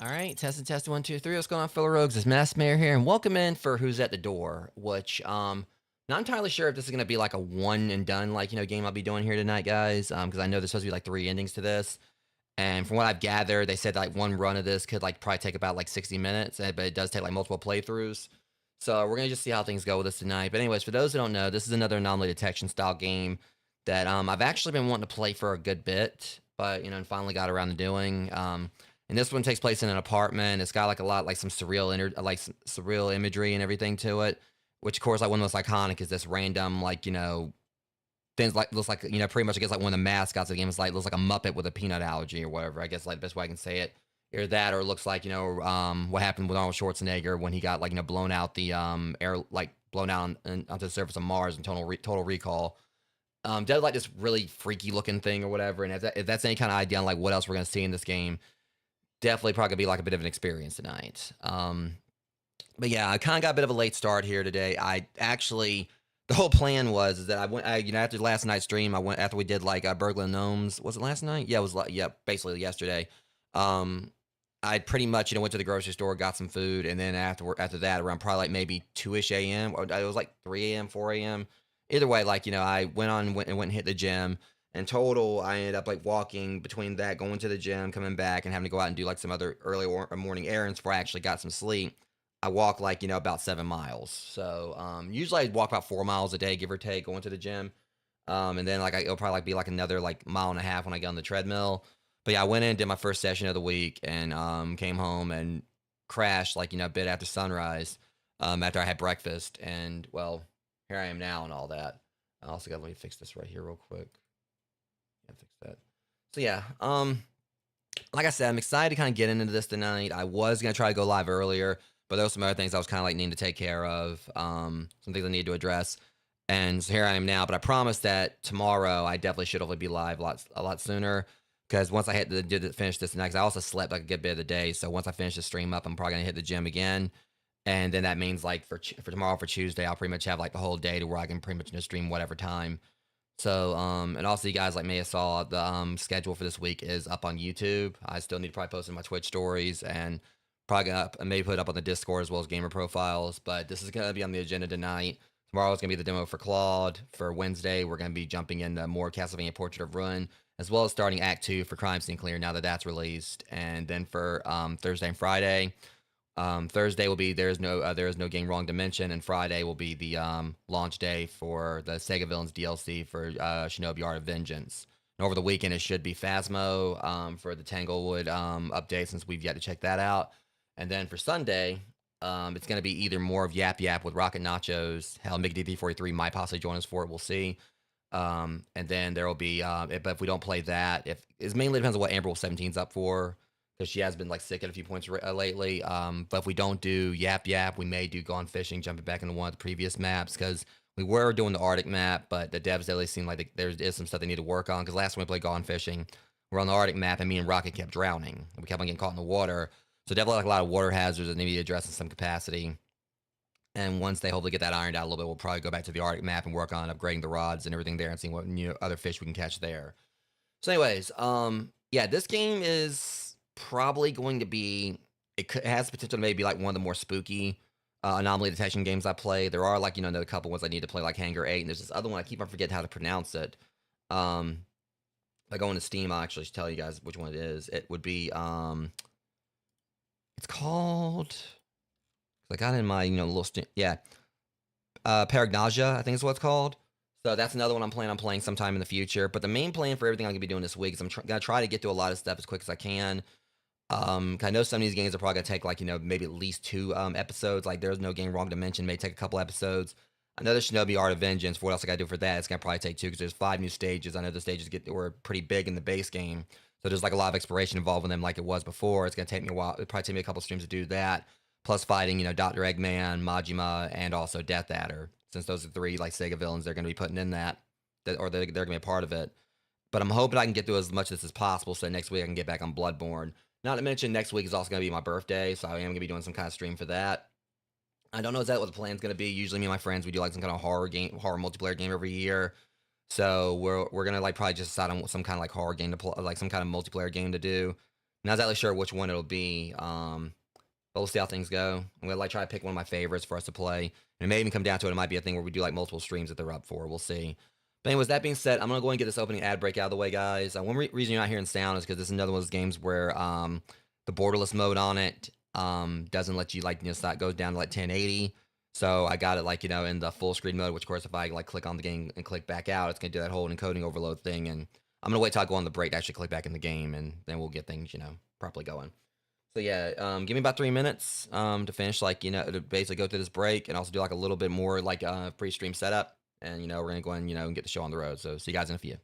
All right, testing, 1, 2, 3. What's going on, fellow rogues? It's Mass Mayor here, and welcome in for Who's at the Door, which not entirely sure if this is gonna be like a one and done game I'll be doing here tonight, guys. Because I know there's supposed to be like 3 endings to this, and from what I've gathered, they said like one run of this could like probably take about like 60 minutes, but it does take like multiple playthroughs. So we're gonna just see how things go with this tonight. But anyways, for those who don't know, this is another anomaly detection style game that I've actually been wanting to play for a good bit, but and finally got around to doing. And this one takes place in an apartment. It's got like a lot like some surreal imagery and everything to it. Which of course like one of the most iconic is this random things like looks like pretty much I guess like one of the mascots of the game is like looks like a Muppet with a peanut allergy or whatever. I guess like the best way I can say it. Or that, or it looks like what happened with Arnold Schwarzenegger when he got like blown out the air blown out onto the surface of Mars in Total Recall. Does like this really freaky looking thing or whatever. And if that's any kind of idea on like what else we're gonna see in this game, definitely probably gonna be like a bit of an experience tonight. But yeah, I kind of got a bit of a late start here today. I actually, the whole plan is that I went, after last night's stream, I went after we did like Burglar Gnomes. Was it last night? Yeah, it was basically yesterday. I pretty much went to the grocery store, got some food, and then after that, around probably like maybe 2-ish a.m. or it was like 3 a.m., 4 a.m. Either way, I went and hit the gym. In total, I ended up like walking between that, going to the gym, coming back, and having to go out and do like some other early morning errands before I actually got some sleep. I walk like about 7 miles. So usually I walk about 4 miles a day, give or take, going to the gym. And then it'll probably be like another like mile and a half when I get on the treadmill. But yeah, I went in, did my first session of the week, and came home and crashed a bit after sunrise. After I had breakfast, and well, here I am now and all that. I also got let me fix this right here real quick. Yeah, fix that. So yeah, like I said, I'm excited to kind of get into this tonight. I was gonna try to go live earlier, but there were some other things I was kind of like needing to take care of. Some things I need to address, and so here I am now. But I promise that tomorrow I definitely should hopefully be live a lot sooner. Because once I finish this tonight, 'cause I also slept like a good bit of the day. So once I finish the stream up, I'm probably gonna hit the gym again, and then that means like for tomorrow, for Tuesday, I'll pretty much have like the whole day to where I can pretty much just stream whatever time. So, and also you guys like may have saw the schedule for this week is up on YouTube. I still need to probably post in my Twitch stories and probably up and maybe put it up on the Discord as well as gamer profiles. But this is gonna be on the agenda tonight. Tomorrow is gonna be the demo for Claude. For Wednesday, we're gonna be jumping into more Castlevania Portrait of Ruin, as well as starting Act 2 for Crime Scene Clear now that that's released. And then for Thursday and Friday, Thursday will be there is no game wrong dimension, and Friday will be the launch day for the Sega Villains DLC for Shinobi Art of Vengeance. And over the weekend, it should be Phasmo for the Tanglewood update, since we've yet to check that out. And then for Sunday, it's going to be either more of Yap Yap with Rocket Nachos. Hell, Mickey D343 might possibly join us for it. We'll see. And then there will be, but if we don't play that, if it mainly depends on what Amber 17's up for, because she has been like sick at a few points lately. But if we don't do Yap Yap, we may do Gone Fishing, jumping back into one of the previous maps, because we were doing the Arctic map, but the devs at least seem like there is some stuff they need to work on. Because last time we played Gone Fishing, we're on the Arctic map, and me and Rocket kept drowning. We kept on getting caught in the water. So definitely like a lot of water hazards that need to be addressed in some capacity. And once they hopefully get that ironed out a little bit, we'll probably go back to the Arctic map and work on upgrading the rods and everything there and seeing what other fish we can catch there. So, anyways, yeah, this game is probably going to be. It has potential to maybe be like one of the more spooky anomaly detection games I play. There are like a couple ones I need to play like Hangar 8, and there's this other one I keep on forgetting how to pronounce it. Um, if I go into Steam, I'll actually tell you guys which one it is. It would be it's called. I got it in my little yeah, Paragnasia, I think is what it's called. So that's another one I'm planning on playing sometime in the future. But the main plan for everything I'm gonna be doing this week is I'm gonna try to get through a lot of stuff as quick as I can. 'Cause I know some of these games are probably gonna take like maybe at least 2 episodes. Like There's No Game Wrong Dimension may take a couple episodes. I know the Shinobi Art of Vengeance. For what else I gotta do for that? It's gonna probably take 2 because there's 5 new stages. I know the stages were pretty big in the base game, so there's like a lot of exploration involved in them, like it was before. It's gonna take me a while. It'll probably take me a couple streams to do that. Plus fighting, Dr. Eggman, Majima, and also Death Adder. Since those are 3 like Sega villains, they're gonna be putting in or they're gonna be a part of it. But I'm hoping I can get through as much of this as possible so next week I can get back on Bloodborne. Not to mention, next week is also going to be my birthday, so I am going to be doing some kind of stream for that. I don't know exactly what the plan's going to be. Usually me and my friends, we do like some kind of horror multiplayer game every year. So we're going to like probably just decide on some kind of like horror game to play, like some kind of multiplayer game to do. Not exactly sure which one it'll be. But we'll see how things go. I'm going to like try to pick one of my favorites for us to play. And it may even come down to it. It might be a thing where we do like multiple streams that they're up for. We'll see. But anyways, that being said, I'm going to go ahead and get this opening ad break out of the way, guys. One reason you're not hearing sound is because this is another one of those games where the borderless mode on it doesn't let you like start goes down to like 1080. So I got it like in the full screen mode, which of course if I like click on the game and click back out, it's going to do that whole encoding overload thing. And I'm going to wait till I go on the break to actually click back in the game, and then we'll get things properly going. So yeah, give me about 3 minutes to finish, like to basically go through this break and also do like a little bit more like pre-stream setup, and we're gonna go and and get the show on the road. So see you guys in a few.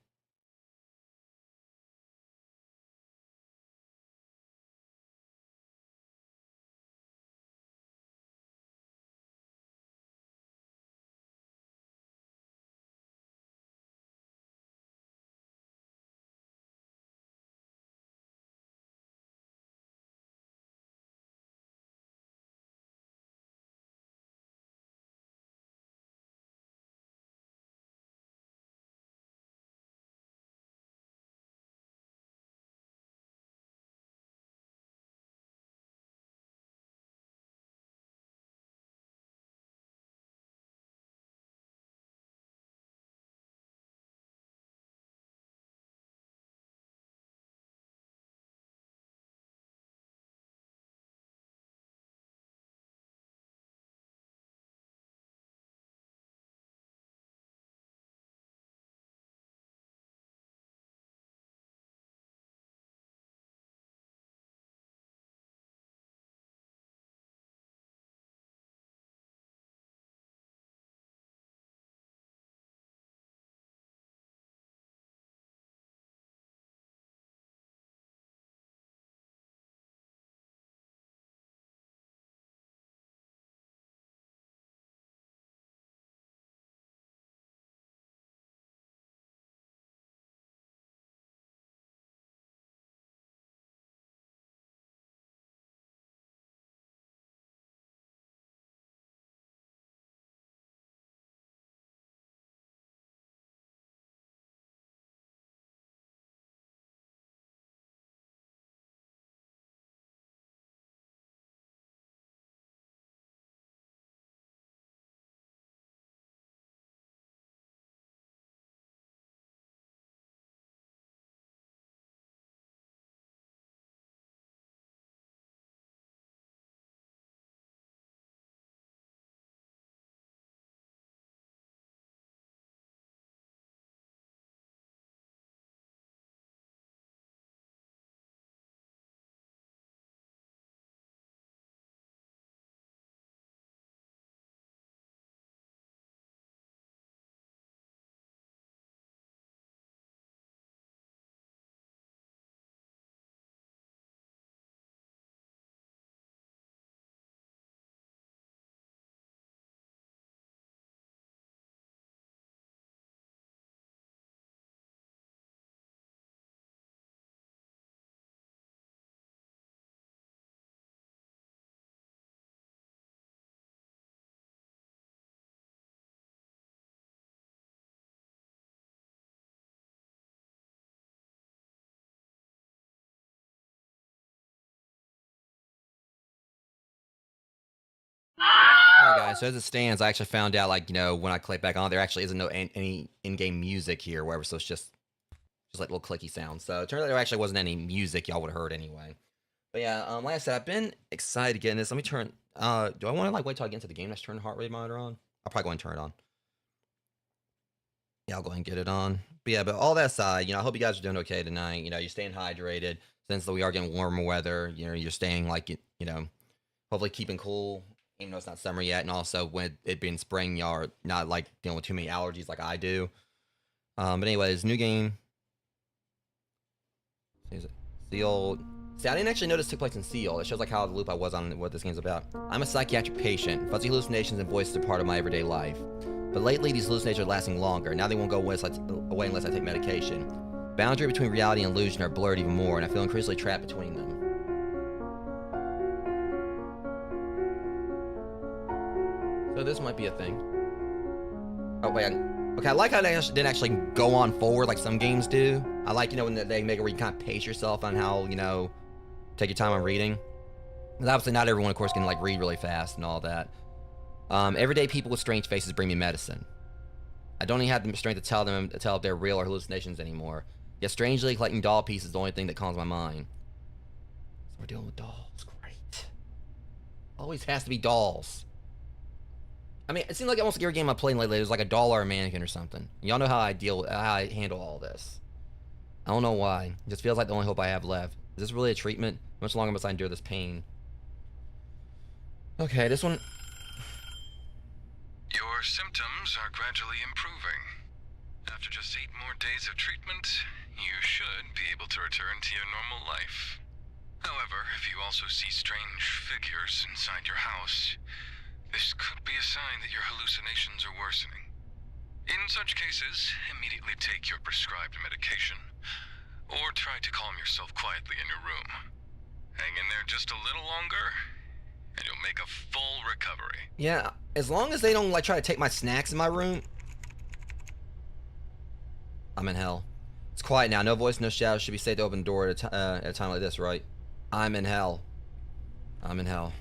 Yeah, so as it stands, I actually found out, like, you know, when I click back on, there actually isn't any in-game music here, wherever, so it's just like little clicky sounds. So it turns out there actually wasn't any music y'all would have heard anyway. But yeah, like I said, I've been excited to get in this. Let me turn, do I want to, like, wait till I get into the game? Let's turn the heart rate monitor on. I'll probably go and turn it on. Yeah, I'll go ahead and get it on. But yeah, but all that aside, you know, I hope you guys are doing okay tonight. You know, you're staying hydrated. Since we are getting warmer weather, you know, you're staying, like, you know, hopefully keeping cool, even though it's not summer yet. And also, when it being spring, y'all are not, like, dealing with too many allergies like I do. But anyways, new game. Seal. See, I didn't actually notice it took place in Seal. It shows, like, how the loop I was on what this game's about. I'm a psychiatric patient. Fuzzy hallucinations and voices are part of my everyday life. But lately, these hallucinations are lasting longer. Now they won't go away unless I take medication. Boundary between reality and illusion are blurred even more, and I feel increasingly trapped between them. So this might be a thing. Oh, wait. Okay, I like how they didn't actually go on forward like some games do. I like, you know, when they make it where you kind of pace yourself on how, you know, take your time on reading. Because obviously not everyone, of course, can, like, read really fast and all that. Everyday people with strange faces bring me medicine. I don't even have the strength to tell if they're real or hallucinations anymore. Yet strangely, collecting doll pieces is the only thing that calms my mind. So we're dealing with dolls. Great. Always has to be dolls. I mean, it seems like almost every game I played lately, there's like a doll or a mannequin or something. Y'all know how I handle all this. I don't know why. It just feels like the only hope I have left. Is this really a treatment? How much longer must I endure this pain? Okay, this one. Your symptoms are gradually improving. After just 8 more days of treatment, you should be able to return to your normal life. However, if you also see strange figures inside your house, this could be a sign that your hallucinations are worsening. In such cases, immediately take your prescribed medication, or try to calm yourself quietly in your room. Hang in there just a little longer, and you'll make a full recovery. Yeah, as long as they don't, like, try to take my snacks in my room. I'm in hell. It's quiet now. No voice, no shadow. Should be safe to open the door at a time like this, right? I'm in hell. I'm in hell.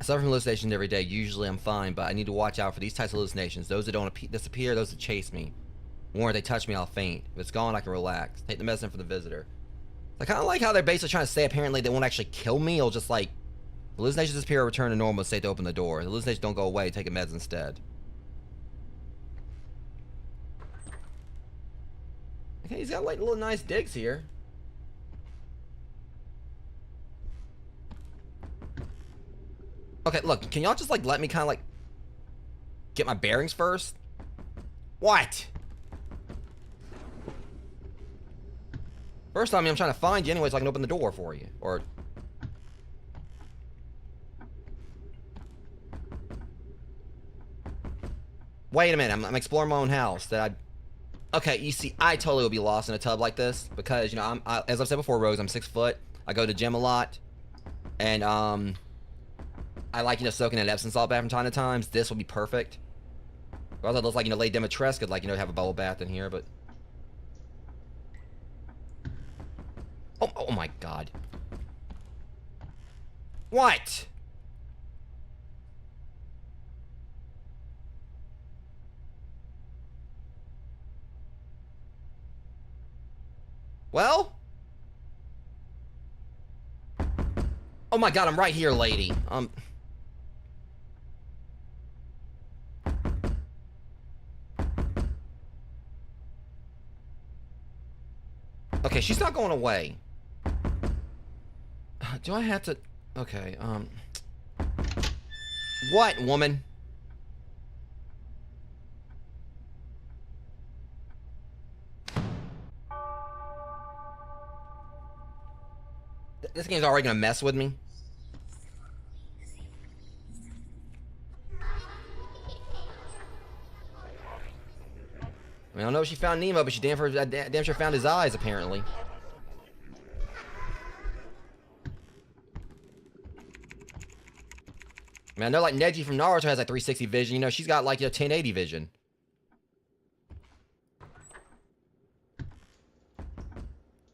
I suffer from hallucinations every day. Usually I'm fine, but I need to watch out for these types of hallucinations. Those that don't disappear, those that chase me. Warn, if they touch me, I'll faint. If it's gone, I can relax. Take the medicine for the visitor. I kind of like how they're basically trying to say apparently they won't actually kill me. It'll just, like, hallucinations disappear or return to normal. It's safe to open the door. The hallucinations don't go away. Take a meds instead. Okay, he's got, like, little nice digs here. Okay, look, can y'all just, like, let me kind of, like, get my bearings first? What? First, I mean, I'm trying to find you anyway so I can open the door for you. Or... Wait a minute, I'm exploring my own house. Okay, you see, I totally would be lost in a tub like this. Because, you know, as I've said before, Rose, I'm 6 foot. I go to gym a lot. And, I like, you know, soaking in Epsom salt bath from time to time. This would be perfect. Or else it looks like, you know, Lady Dimitrescu could, like, you know, have a bubble bath in here, but... Oh my god. What? Well? Oh my god, I'm right here, lady. Okay, she's not going away. Do I have to... Okay, What, woman? This game's already gonna mess with me. I mean, I don't know if she found Nemo, but she damn sure found his eyes, apparently. I mean, I know, like, Neji from Naruto has, like, 360 vision. You know, she's got, like, you know, 1080 vision.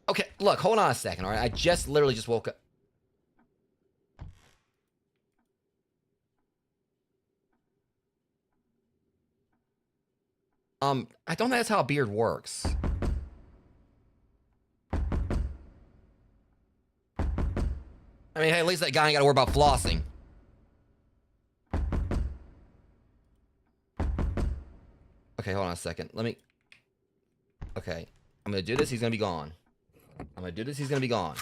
Okay, look, hold on a second, all right? I just literally just woke up. I don't think that's how a beard works. I mean, hey, at least that guy ain't got to worry about flossing. Okay, hold on a second. Let me... Okay, I'm gonna do this, he's gonna be gone. I'm gonna do this, he's gonna be gone.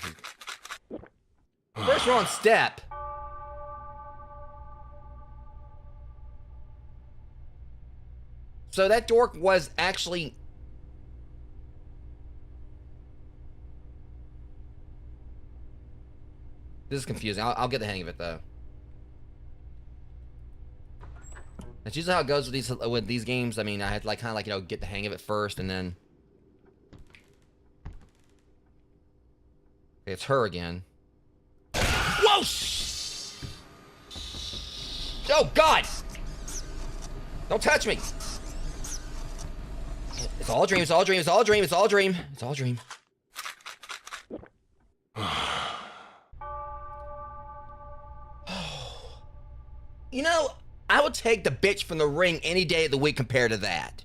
First wrong step. So that dork was actually... This is confusing. I'll get the hang of it, though. That's usually how it goes with these games. I mean, I had to, like, kind of like, you know, get the hang of it first, and then... Okay, it's her again. Whoa! Oh, God! Don't touch me! It's all a dream, it's all a dream, it's all a dream, it's all a dream. It's all a dream. You know, I would take the bitch from the ring any day of the week compared to that.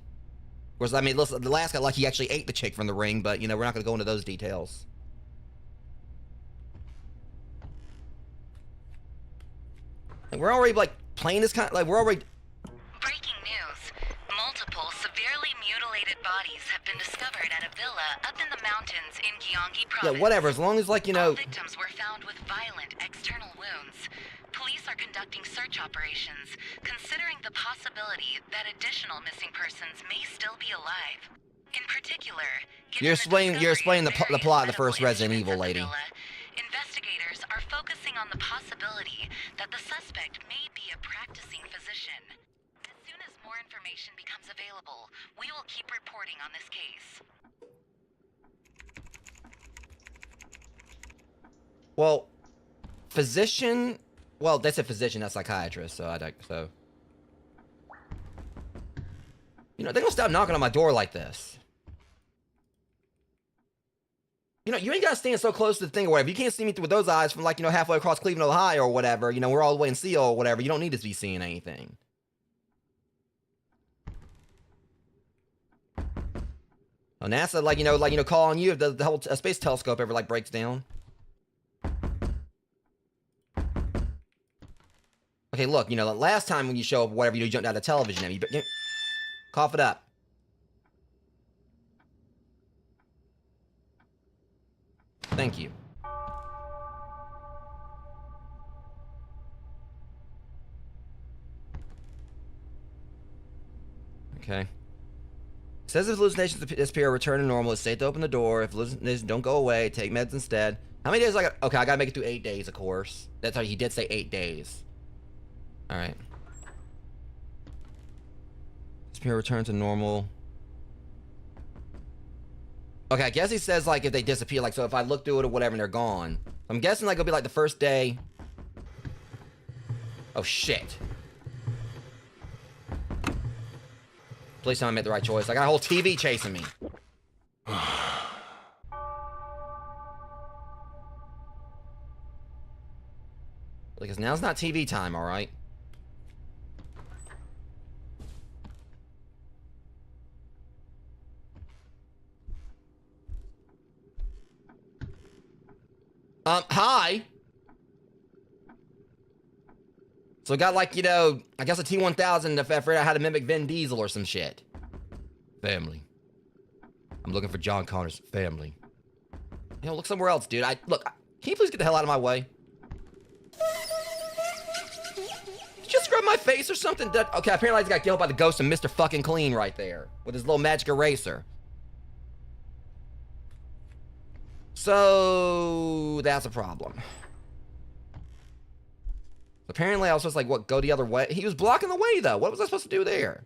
Of course, I mean, listen, the last guy, like, he actually ate the chick from the ring, but, you know, we're not going to go into those details. Like, we're already, like, playing this kind of, like, we're already... Breaking news. Multiple severely mutilated bodies have been discovered at a villa up in the mountains in Gyeonggi Province. Yeah, whatever, as long as, like, you know... All victims were found with violent external wounds. Police are conducting search operations, considering the possibility that additional missing persons may still be alive. In particular, You're explaining the plot of the first Resident Evil, lady. Investigators are focusing on the possibility that the suspect may be a practicing physician. As soon as more information becomes available, we will keep reporting on this case. Well, physician... Well, that's a physician, not psychiatrist, so so... You know, they don't stop knocking on my door like this. You know, you ain't gotta stand so close to the thing or whatever. You can't see me with those eyes from, like, you know, halfway across Cleveland, Ohio or whatever. You know, we're all the way in CO or whatever. You don't need to be seeing anything. Well, NASA, like, you know, call on you if the whole space telescope ever, like, breaks down. Okay, look, you know, last time when you show up, whatever, you jumped out of television at me, but cough it up. Thank you. Okay. It says if hallucinations disappear, return to normal. It's safe to open the door. If hallucinations don't go away, take meds instead. How many days I got? Okay, I gotta make it through 8 days, of course. That's how he did say 8 days. Alright. Disappear, return to normal. Okay, I guess he says, like, if they disappear, like, so if I look through it or whatever and they're gone. I'm guessing, like, it'll be, like, the first day. Oh, shit. Please tell me I made the right choice. I got a whole TV chasing me. Because now's not TV time, alright? Hi. So I got, like, you know, I guess a T-1000 if I figured out how to mimic Vin Diesel or some shit. Family. I'm looking for John Connor's family. You know, look somewhere else, dude. Look, can you please get the hell out of my way? Did you just scrub my face or something? Okay, apparently I just got killed by the ghost of Mr. Fucking Clean right there. With his little magic eraser. So that's a problem. Apparently I was supposed to, like, what, go the other way? He was blocking the way, though. What was I supposed to do there?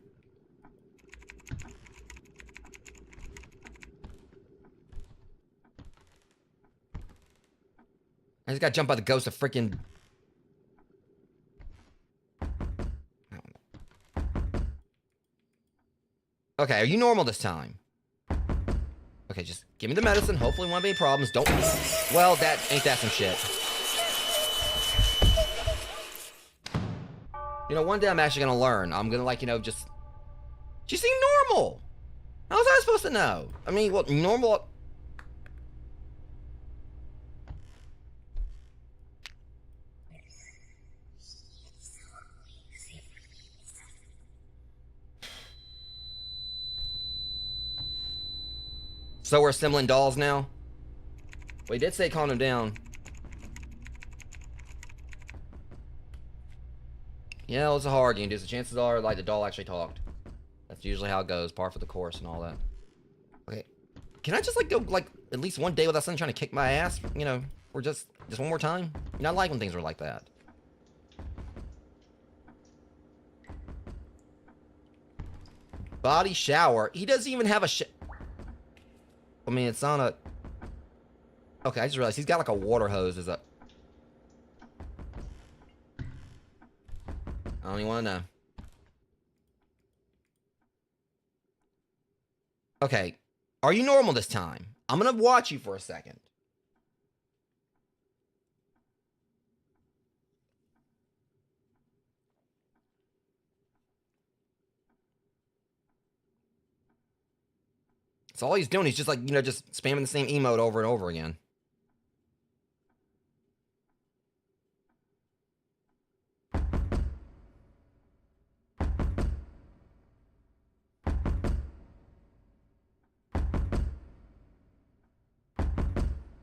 I just got jumped by the ghost of freaking... Okay, are you normal this time? Okay, just give me the medicine. Hopefully won't be any problems. Don't... Well, ain't that some shit. You know, one day I'm actually gonna learn. I'm gonna, like, you know, just... She seemed normal! How was I supposed to know? I mean, well, normal... So we're assembling dolls now? Well, he did say calm him down. Yeah, it was a hard game, dude. So chances are, like, the doll actually talked. That's usually how it goes. Par for the course and all that. Okay. Can I just, like, go, like, at least one day without someone trying to kick my ass? You know, or just one more time? You know, I like when things are like that. Body shower. He doesn't even have a I mean, it's on a... Okay, I just realized he's got, like, a water hose as a... I don't even want to know. Okay. Are you normal this time? I'm gonna watch you for a second. So all he's doing, he's just, like, you know, just spamming the same emote over and over again.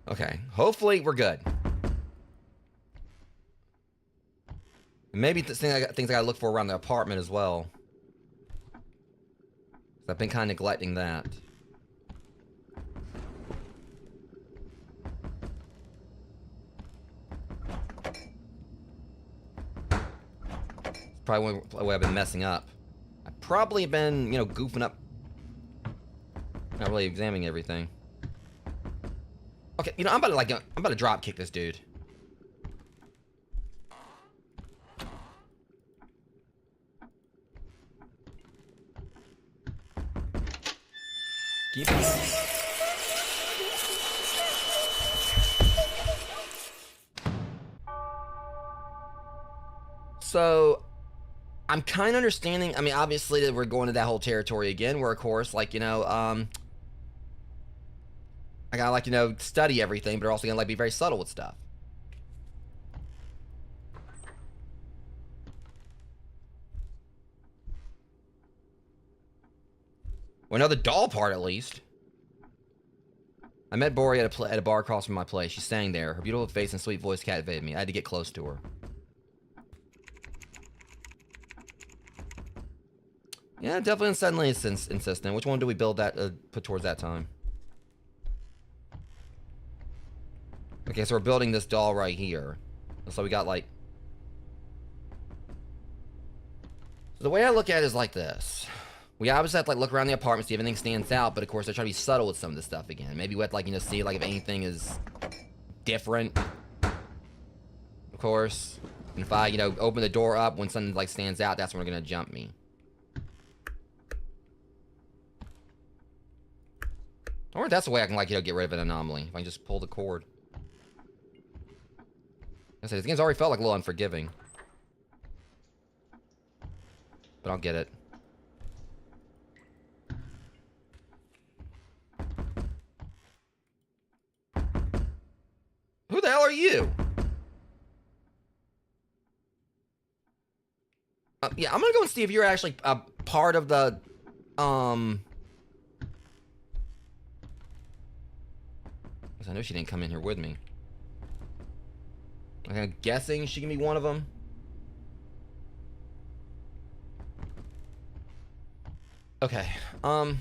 Okay, hopefully we're good. Maybe things I gotta look for around the apartment as well. I've been kind of neglecting that. It's probably where I've been messing up. I've probably been, you know, goofing up. Not really examining everything. Okay, you know, I'm about to drop kick this dude. Keep So, I'm kind of understanding. I mean, obviously, that we're going to that whole territory again, where, of course, like, you know, I gotta, like, you know, study everything, but also gonna, like, be very subtle with stuff. Well, I know the doll part, at least. I met Bori at a bar across from my place. She's standing there. Her beautiful face and sweet voice captivated me. I had to get close to her. Yeah, definitely suddenly insistent. Which one do we build that, put towards that time? Okay, so we're building this doll right here. So we got, like... So the way I look at it is like this. We obviously have to, like, look around the apartment, see if anything stands out, but of course, I try to be subtle with some of this stuff again. Maybe we have to, like, you know, see, like, if anything is different. Of course. And if I, you know, open the door up when something, like, stands out, that's when they're gonna jump me. Or that's the way I can, like, you know, get rid of an anomaly. If I can just pull the cord. I said, this game's already felt like a little unforgiving. But I'll get it. Who the hell are you? Yeah, I'm gonna go and see if you're actually a part of the, I know she didn't come in here with me. I'm guessing she can be one of them. Okay, so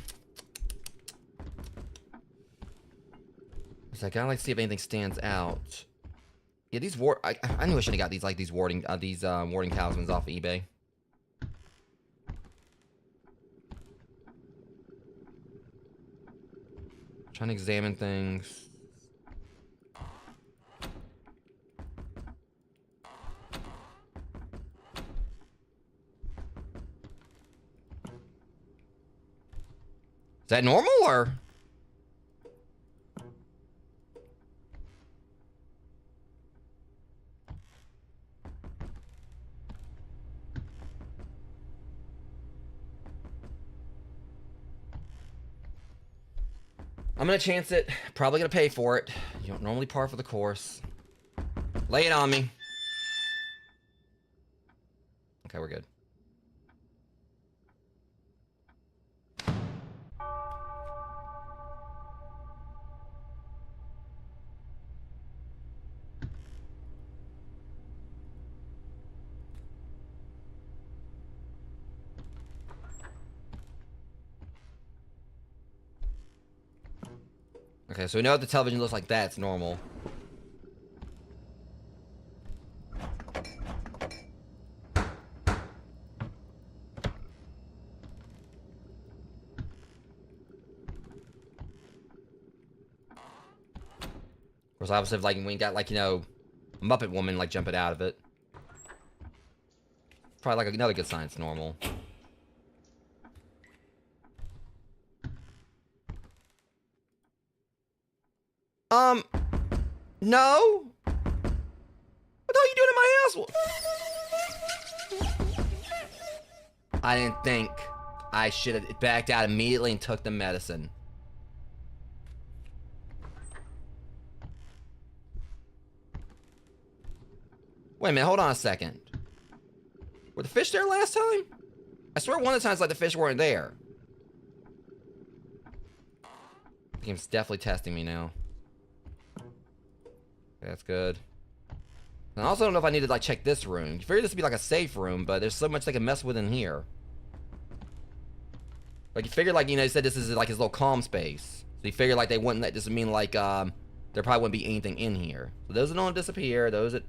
I gotta, like, see if anything stands out. Yeah, these I knew I should have got these, like, these warding talismans off of eBay. Trying to examine things. Is that normal, or? I'm gonna chance it. Probably gonna pay for it. You don't normally par for the course. Lay it on me. Okay, we're good. Okay, so we know if the television looks like that, it's normal. Of course, obviously, if, like, we got, like, you know, a Muppet Woman, like, jumping out of it. Probably, like, another good sign it's normal. No? What the hell are you doing in my house? I didn't think. I should have backed out immediately and took the medicine. Wait a minute, hold on a second. Were the fish there last time? I swear one of the times, like, the fish weren't there. The game's definitely testing me now. Okay, that's good. And I also don't know if I need to, like, check this room. You figure this would be, like, a safe room, but there's so much they can mess with in here. Like, you figure, like, you know, you said this is, like, his little calm space. So you figure, like, they wouldn't let this mean, like, there probably wouldn't be anything in here. So those that don't disappear, those that...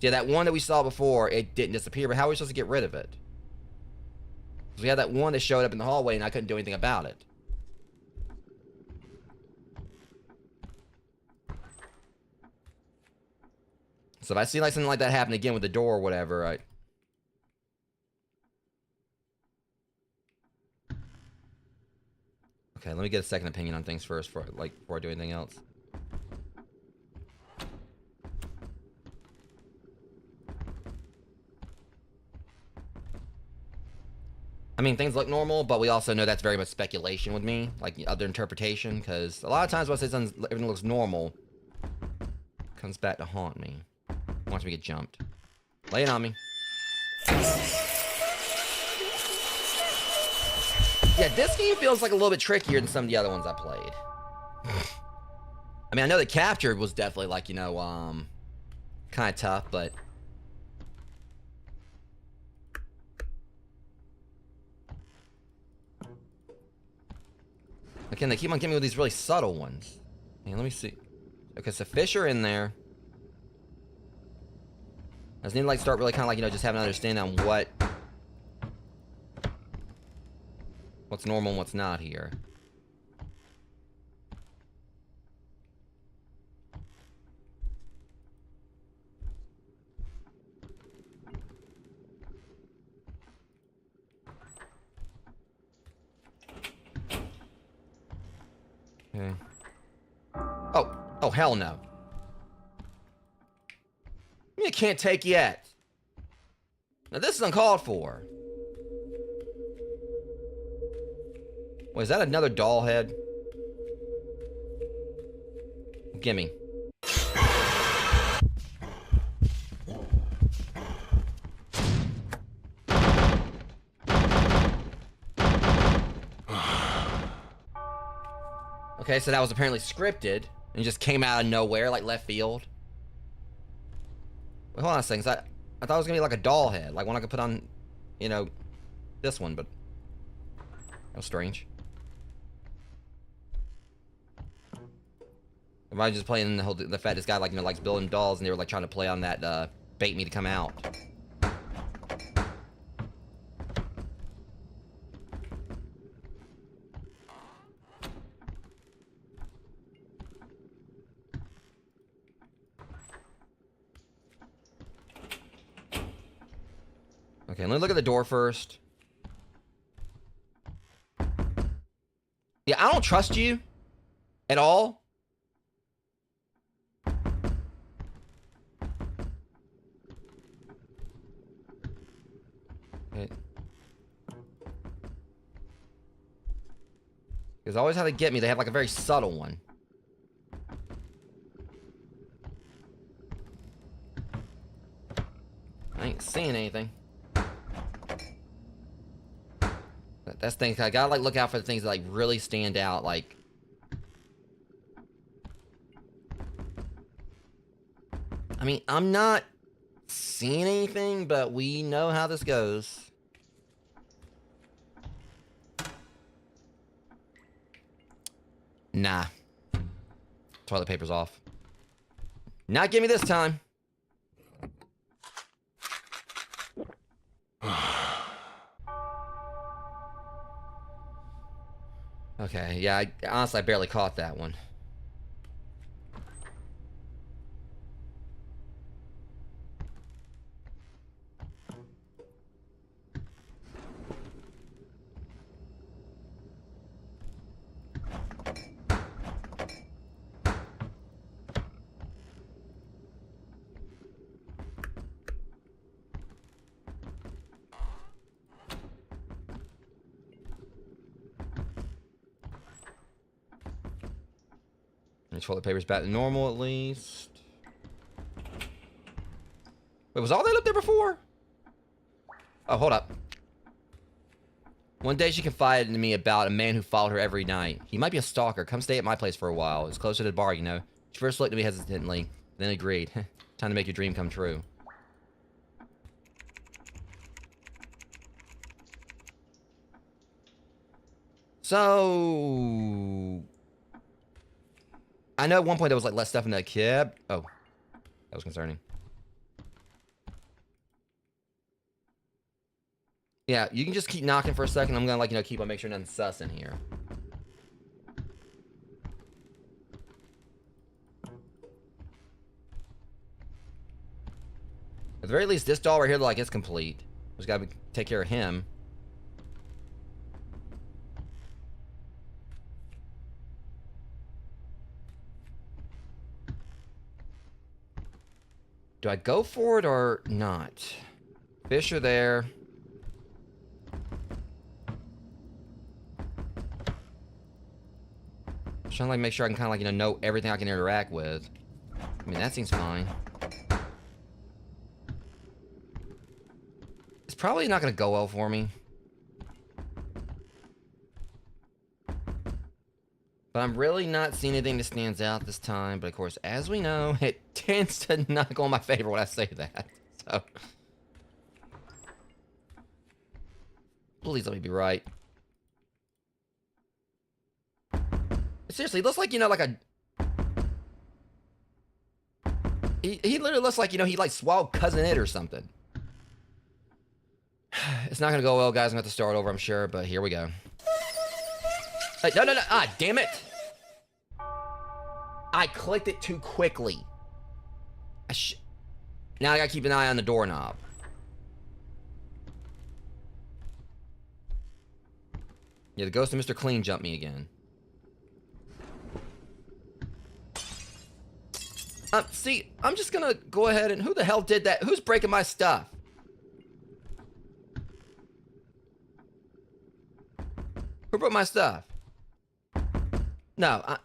Yeah, that one that we saw before, it didn't disappear, but how are we supposed to get rid of it? Because we had that one that showed up in the hallway and I couldn't do anything about it. So if I see, like, something like that happen again with the door or whatever, I... Okay, let me get a second opinion on things first before I do anything else. I mean, things look normal, but we also know that's very much speculation with me, like other interpretation, because a lot of times when I say something, everything looks normal, it comes back to haunt me. Watch me get jumped. Lay it on me. Yeah, this game feels like a little bit trickier than some of the other ones I played. I mean, I know the captured was definitely, like, you know, kind of tough, but... Again, they keep on getting me with these really subtle ones. Yeah, let me see. Okay, so fish are in there. I just need to, like, start really kind of, like, you know, just having an understanding on what's normal and what's not here. Okay. Oh, hell no. You can't take yet. Now this is uncalled for. Wait, is that another doll head? Gimme. Okay, so that was apparently scripted and just came out of nowhere, like left field. Wait, hold on a second. I thought it was gonna be like a doll head, like one I could put on, you know, this one, but that was strange. If I was just playing the fact this guy, like, you know, likes building dolls, and they were like trying to play on that bait me to come out. Okay, let me look at the door first. Yeah, I don't trust you at all. Okay. Because always how they get me, they have like a very subtle one. I ain't seeing anything. That's things I gotta like look out for the things that like really stand out. Like, I mean, I'm not seeing anything, but we know how this goes. Nah. Toilet paper's off. Not give me this time. Okay, yeah, honestly, I barely caught that one. And toilet paper's back to normal at least. Wait, was all that up there before? Oh, hold up. One day she confided to me about a man who followed her every night. He might be a stalker. Come stay at my place for a while. It's closer to the bar, you know. She first looked at me hesitantly, then agreed. Time to make your dream come true. So... I know at one point there was like less stuff in that cab. Oh, that was concerning. Yeah, you can just keep knocking for a second. I'm gonna like, you know, keep on make sure nothing's sus in here. At the very least, this doll right here, like, is complete. Just gotta take care of him. Do I go for it or not? Fish are there. I'm trying to like make sure I can kind of like, you know everything I can interact with. I mean, that seems fine. It's probably not gonna go well for me. But I'm really not seeing anything that stands out this time. But of course, as we know, it tends to not go in my favor when I say that. So, please let me be right. Seriously, he looks like, you know, like a... He literally looks like, you know, he like swallowed Cousin It or something. It's not gonna go well, guys. I'm gonna have to start over, I'm sure. But here we go. Hey, no, no, no. Ah, damn it. I clicked it too quickly. Now I gotta keep an eye on the doorknob. Yeah, the ghost of Mr. Clean jumped me again. See, I'm just gonna go ahead and... Who the hell did that? Who's breaking my stuff? Who broke my stuff? No,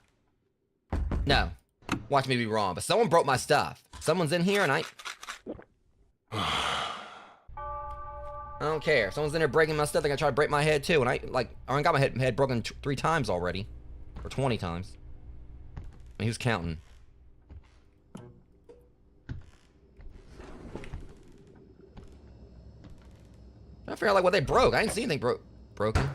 no. Watch me be wrong, but someone broke my stuff. Someone's in here and I don't care. If someone's in there breaking my stuff, they're gonna try to break my head too. And I got my head broken 3 times already. Or 20 times. I mean, who's counting? I figure out like what they broke. I didn't see anything broken.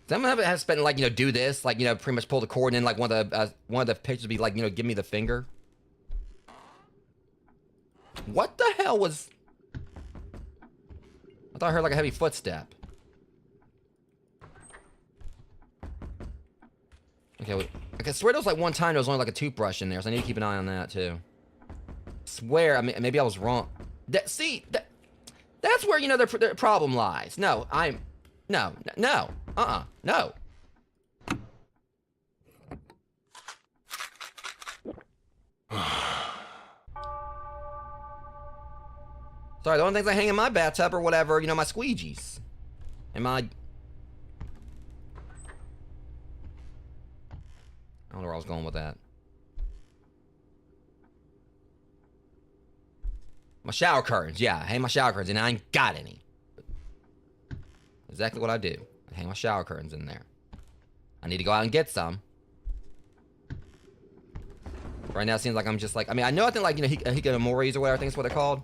Some of it has spent like, you know, do this, like, you know, pretty much pull the cord and then like one of the pictures would be like, you know, give me the finger. What the hell was... I thought I heard like a heavy footstep. Okay, wait. I swear there was like one time there was only like a toothbrush in there, so I need to keep an eye on that too. Swear, I mean, maybe I was wrong. That's where, you know, their problem lies. No, no. No. Sorry, the only things I hang in my bathtub or whatever, you know, my squeegees. And my... I don't know where I was going with that. My shower curtains, yeah. I hang my shower curtains, and I ain't got any. Exactly what I do. I hang my shower curtains in there. I need to go out and get some. Right now, it seems like I'm just like... I mean, I know I think like, you know, hikikomoris or whatever, I think is what they're called.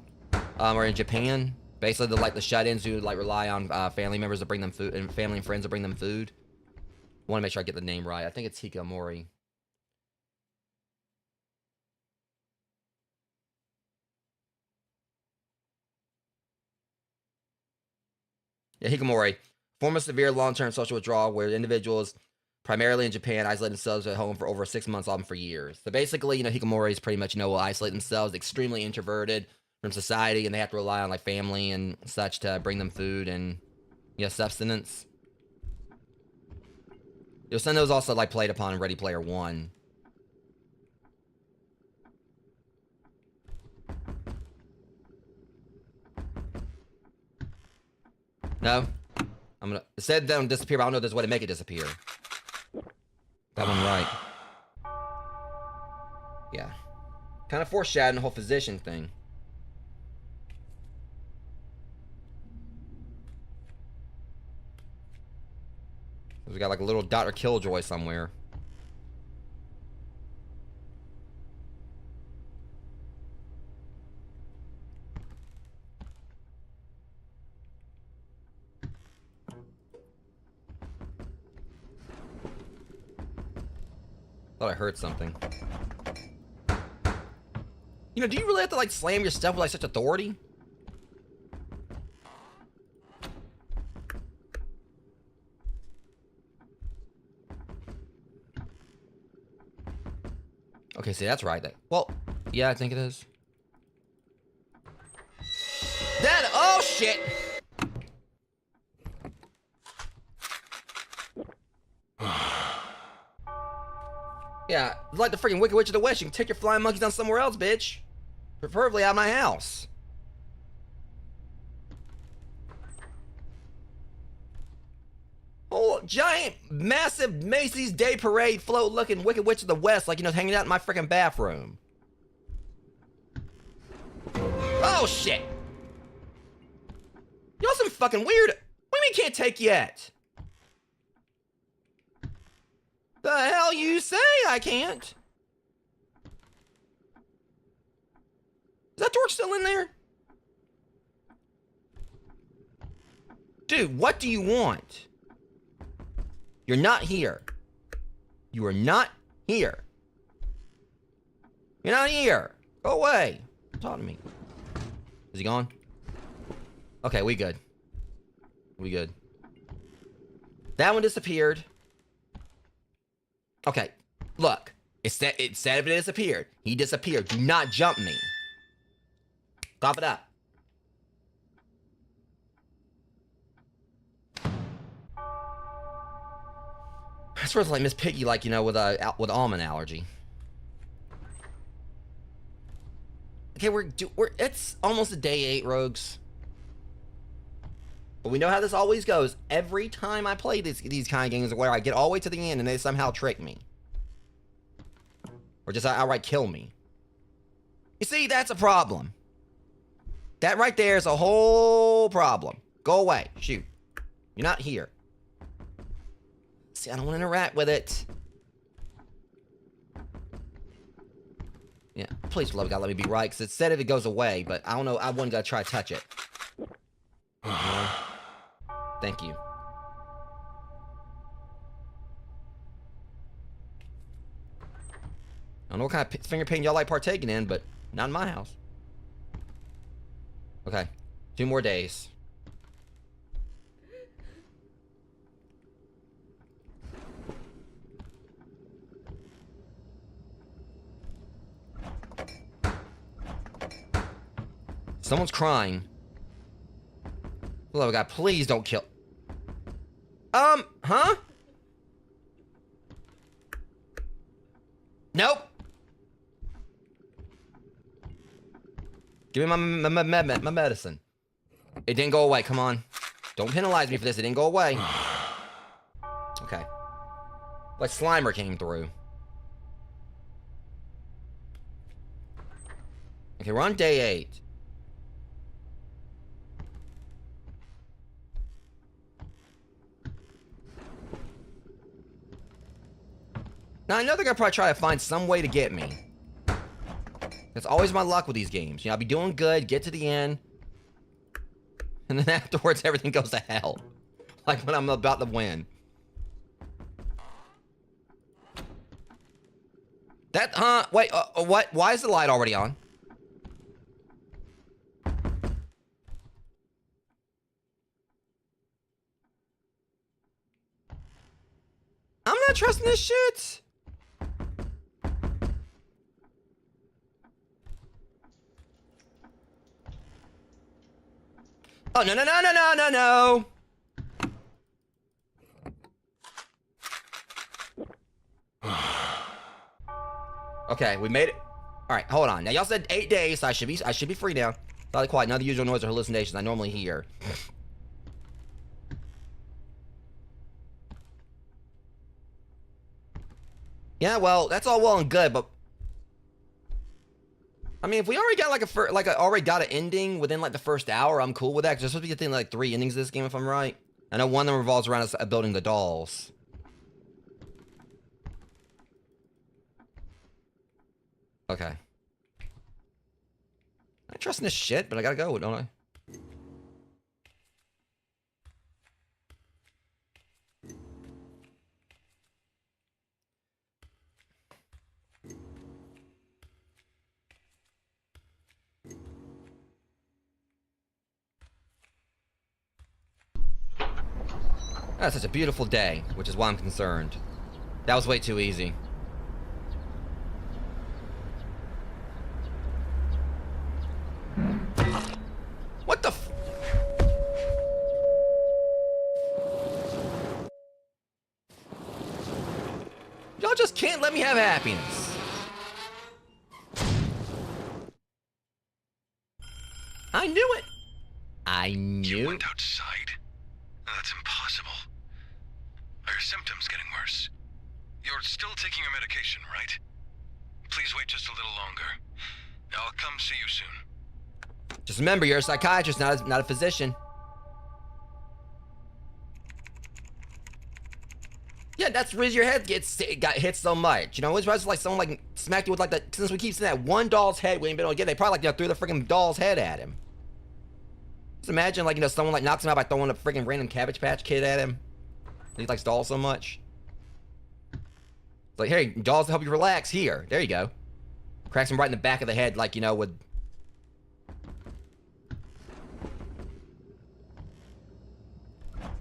Or in Japan. Basically, the shut-ins who, like, rely on family members to bring them food, and family and friends to bring them food. I want to make sure I get the name right. I think it's hikikomori. Yeah, hikikomori. Form of severe long-term social withdrawal where individuals, primarily in Japan, isolate themselves at home for over 6 months, often for years. So basically, you know, hikikomori is pretty much, you know, will isolate themselves, extremely introverted from society, and they have to rely on, like, family and such to bring them food and, you know, sustenance. You know, some of those also, like, played upon in Ready Player One. No? I'm gonna... It said don't disappear, but I don't know if there's a way to make it disappear. That one right. Yeah. Kind of foreshadowing the whole physician thing. We got like a little Dr. Killjoy somewhere. Thought I heard something. You know, do you really have to like slam your stuff with like such authority? Okay, see, that's right. Well, yeah, I think it is. That, oh shit! Yeah, it's like the freaking Wicked Witch of the West. You can take your flying monkeys down somewhere else, bitch. Preferably out of my house. Oh, giant, massive Macy's Day Parade float looking Wicked Witch of the West, like, you know, hanging out in my freaking bathroom. Oh, shit. Y'all some fucking weird... What do you mean can't take yet? The hell you say I can't? Is that torch still in there? Dude, what do you want? You're not here. You are not here. You're not here. Go away. Talk to me. Is he gone? Okay, we good. We good. That one disappeared. Okay, look. It said it disappeared. He disappeared. Do not jump me. Cough it up. I swear it's like Miss Piggy, like, you know, with almond allergy. Okay, we're it's almost a day 8, rogues. But we know how this always goes. Every time I play these kind of games where I get all the way to the end and they somehow trick me. Or just outright kill me. You see, that's a problem. That right there is a whole problem. Go away. Shoot. You're not here. See, I don't want to interact with it. Yeah, please, for love of God, let me be right, because it said if it goes away, but I don't know, I wasn't going to try to touch it. Thank you. I don't know what kind of finger painting y'all like partaking in, but not in my house. Okay, 2 more days. Someone's crying. Oh, God, please don't kill. Huh? Nope. Give me my medicine. It didn't go away. Come on. Don't penalize me for this. It didn't go away. Okay. Like Slimer came through. Okay, we're on day 8. Now, I know they're gonna probably try to find some way to get me. That's always my luck with these games. You know, I'll be doing good, get to the end, and then afterwards everything goes to hell. Like when I'm about to win. That, wait, what? Why is the light already on? I'm not trusting this shit. Oh, no, no, no, no, no, no, no. Okay, we made it. All right, hold on. Now y'all said 8 days, so I should be free now. Probably quiet. None of the usual noise or hallucinations I normally hear. Yeah, well, that's all well and good, but I mean, if we already got already got an ending within like the first hour, I'm cool with that. Cause there's supposed to be a thing like 3 endings of this game, if I'm right. I know one of them revolves around us building the dolls. Okay. I trust in this shit, but I gotta go, don't I? That's such a beautiful day, which is why I'm concerned. That was way too easy. What the f- Y'all just can't let me have happiness. I knew it. I knew. You went outside? That's impossible. Are your symptoms getting worse? You're still taking your medication, right? Please wait just a little longer. I'll come see you soon. Just remember, you're a psychiatrist, not a physician. Yeah, that's the reason your head got hit so much. You know, it's like someone like smacked you with like that. Since we keep seeing that one doll's head, we ain't been able to get. They probably like threw the freaking doll's head at him. Just imagine like someone like knocks him out by throwing a freaking random Cabbage Patch Kid at him. He likes dolls so much. It's like, hey, dolls to help you relax. Here, there you go. Cracks him right in the back of the head, like with.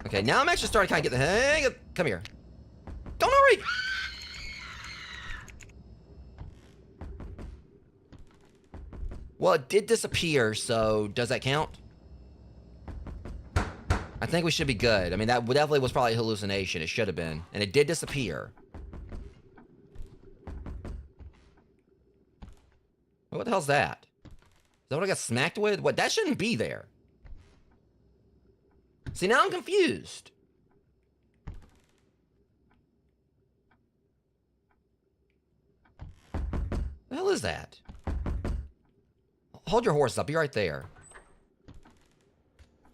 Okay, now I'm actually starting to kind of get the hang of. Come here. Don't hurry! Well, it did disappear, so does that count? I think we should be good. I mean, that definitely was probably a hallucination. It should have been. And it did disappear. What the hell's that? Is that what I got smacked with? What? That shouldn't be there. See, now I'm confused. The hell is that? Hold your horse up. Be right there.